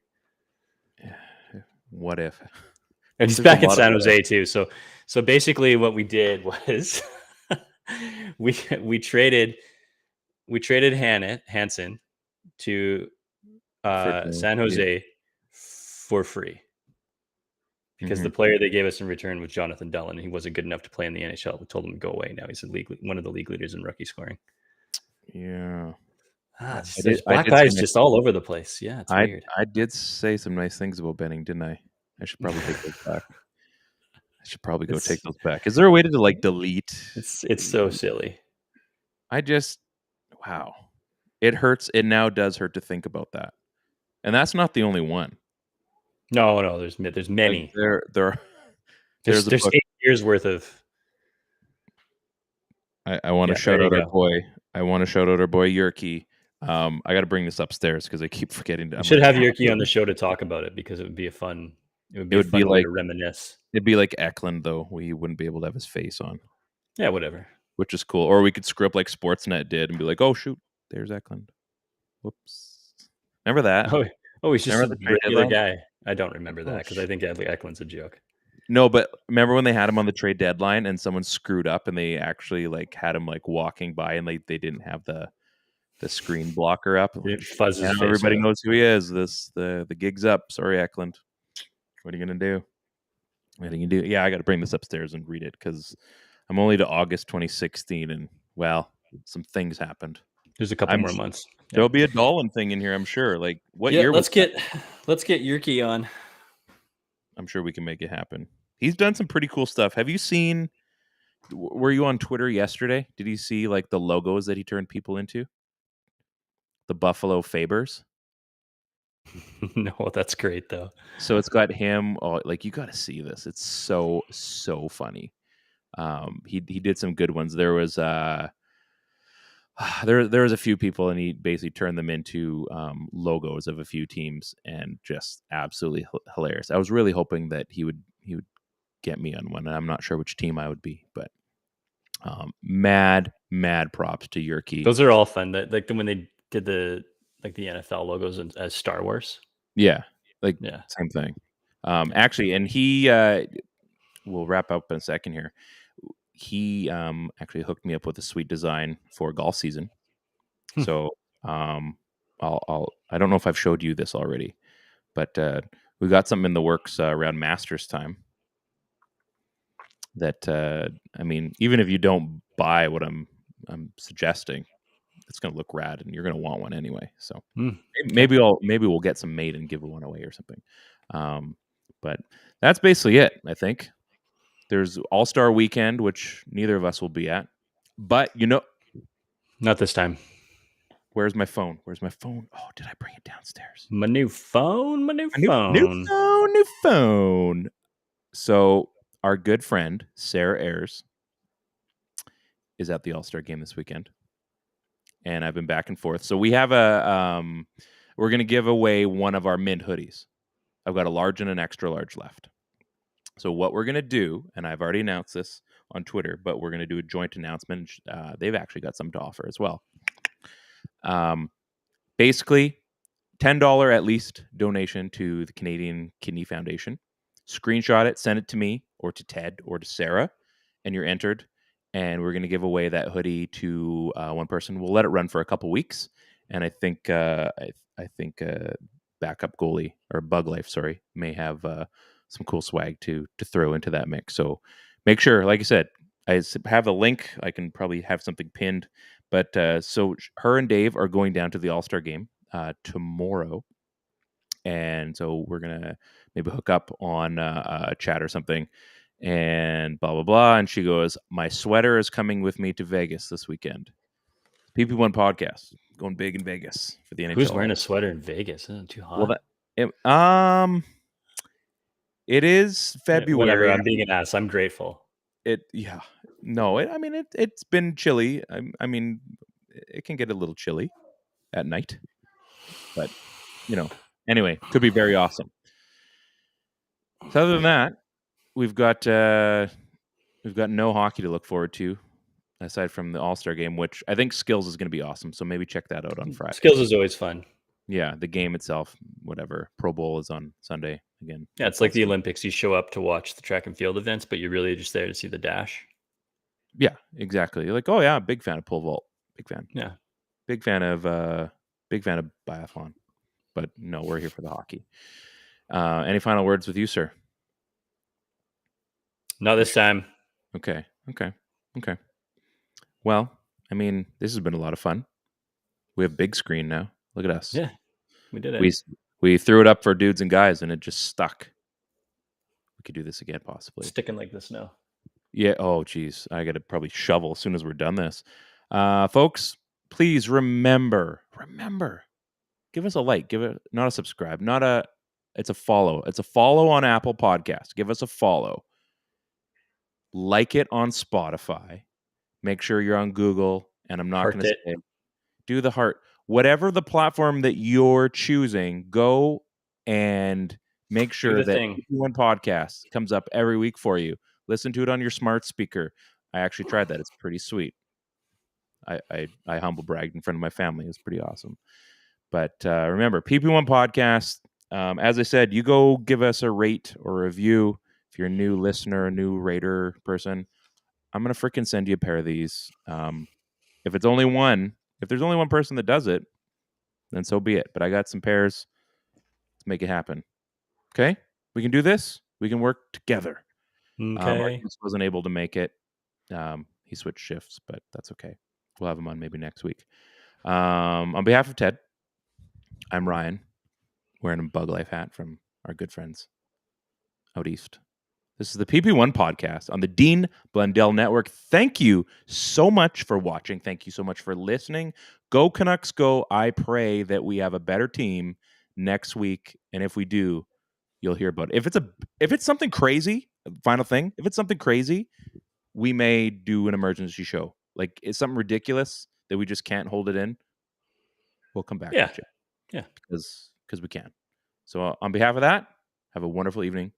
What if? And he's back in San Jose too. So basically, what we did was we traded Hansen to San Jose for free because the player they gave us in return was Jonathan Dullen. He wasn't good enough to play in the NHL. We told him to go away. Now he's one of the league leaders in rookie scoring. Yeah. There's black guys just all over the place. Yeah, it's weird. I did say some nice things about Benning, didn't I? I should probably take those back. I should probably go take those back. Is there a way to like delete? It's so silly. Wow. It hurts. It now does hurt to think about that. And that's not the only one. No, there's many. Like there's 8 years worth of. I want to shout out our boy. I want to shout out our boy Yerky. I got to bring this upstairs because I keep forgetting. We should have Yerky on the show to talk about it because it would be a fun. It would be a fun way to reminisce. It'd be like Eklund though, where he wouldn't be able to have his face on. Yeah, whatever. Which is cool. Or we could screw up like Sportsnet did and be like, "Oh shoot, there's Eklund." Whoops. Remember that? Oh, he's just a regular guy. I don't remember that because I think Eklund's a joke. No, but remember when they had him on the trade deadline and someone screwed up and they actually like had him like walking by and they didn't have the screen blocker up. Everybody knows who he is. The gig's up. Sorry, Eklund. What are you gonna do? Yeah, I got to bring this upstairs and read it because I'm only to August 2016 and well, some things happened. There's a couple more months. There'll be a Dolan thing in here, I'm sure. Like what year? Let's get Yerky on. I'm sure we can make it happen. He's done some pretty cool stuff. Have you seen? Were you on Twitter yesterday? Did you see like the logos that he turned people into? The Buffalo Fabers. No, that's great though. So it's got him. Oh, like you got to see this. It's so funny. He did some good ones. There was there was a few people, and he basically turned them into logos of a few teams, and just absolutely hilarious. I was really hoping that he would get me on one, and I'm not sure which team I would be, but mad props to Yerky. Those are all fun. Like when they did the NFL logos as Star Wars. Yeah, same thing. Actually, and he we'll wrap up in a second here. He actually hooked me up with a sweet design for golf season. So I don't know if I've showed you this already, but we got something in the works around Masters time. That I mean, even if you don't buy what I'm suggesting, it's going to look rad, and you're going to want one anyway. So maybe we'll get some made and give one away or something. But that's basically it. I think there's All-Star Weekend, which neither of us will be at. But not this time. Where's my phone? Oh, did I bring it downstairs? My new phone. New phone. So our good friend Sarah Ayers is at the All-Star game this weekend. And I've been back and forth. So we have we're going to give away one of our mint hoodies. I've got a large and an extra large left. So what we're going to do, and I've already announced this on Twitter, but we're going to do a joint announcement. They've actually got some to offer as well. Basically, $10 at least donation to the Canadian Kidney Foundation. Screenshot it, send it to me or to Ted or to Sarah, and you're entered. And we're going to give away that hoodie to one person. We'll let it run for a couple weeks, and I think backup goalie or Bug Life, may have some cool swag to throw into that mix. So make sure, like I said, I have the link. I can probably have something pinned, but so her and Dave are going down to the All-Star game tomorrow, and so we're gonna maybe hook up on a chat or something. And blah, blah, blah. And she goes, my sweater is coming with me to Vegas this weekend. PP1 podcast going big in Vegas for the NHL. Who's wearing a sweater in Vegas? Isn't it too hot? It is February. Whatever, I'm being an ass. I'm grateful. It's been chilly. I mean, it can get a little chilly at night, but anyway, could be very awesome. So other than that, we've got no hockey to look forward to aside from the All-Star game, which I think Skills is going to be awesome. So maybe check that out on Friday. Skills is always fun. Yeah, the game itself, whatever. Pro Bowl is on Sunday again. Yeah, it's like the Olympics. You show up to watch the track and field events, but you're really just there to see the dash. Yeah, exactly. You're like, oh yeah, big fan of pole vault. Big fan. Yeah. Big fan of biathlon. But no, we're here for the hockey. Any final words with you, sir? Not this time. Okay. Well, I mean, this has been a lot of fun. We have big screen now. Look at us. Yeah, we did it. We threw it up for dudes and guys, and it just stuck. We could do this again, possibly. Sticking like the snow. Yeah. Oh, geez. I got to probably shovel as soon as we're done this. Folks, please remember, give us a like. Give it, not a subscribe, it's a follow. It's a follow on Apple Podcast. Give us a follow. Like it on Spotify. Make sure you're on Google. And I'm not going to say, do the heart. Whatever the platform that you're choosing, go and make sure that PP1 podcast comes up every week for you. Listen to it on your smart speaker. I actually tried that. It's pretty sweet. I humble bragged in front of my family. It was pretty awesome. But remember, PP1 podcast. As I said, you go give us a rate or review. If you're a new listener, a new rater person, I'm going to freaking send you a pair of these. If there's only one person that does it, then so be it. But I got some pairs. Let's make it happen. Okay? We can do this. We can work together. Okay. Marcus wasn't able to make it. He switched shifts, but that's okay. We'll have him on maybe next week. On behalf of Ted, I'm Ryan, wearing a Bug Life hat from our good friends out east. This is the PP1 podcast on the Dean Blundell Network. Thank you so much for watching. Thank you so much for listening. Go Canucks, go. I pray that we have a better team next week. And if we do, you'll hear about it. If it's something crazy, final thing, if it's something crazy, we may do an emergency show. Like it's something ridiculous that we just can't hold it in. We'll come back. Yeah. Because we can. So on behalf of that, have a wonderful evening.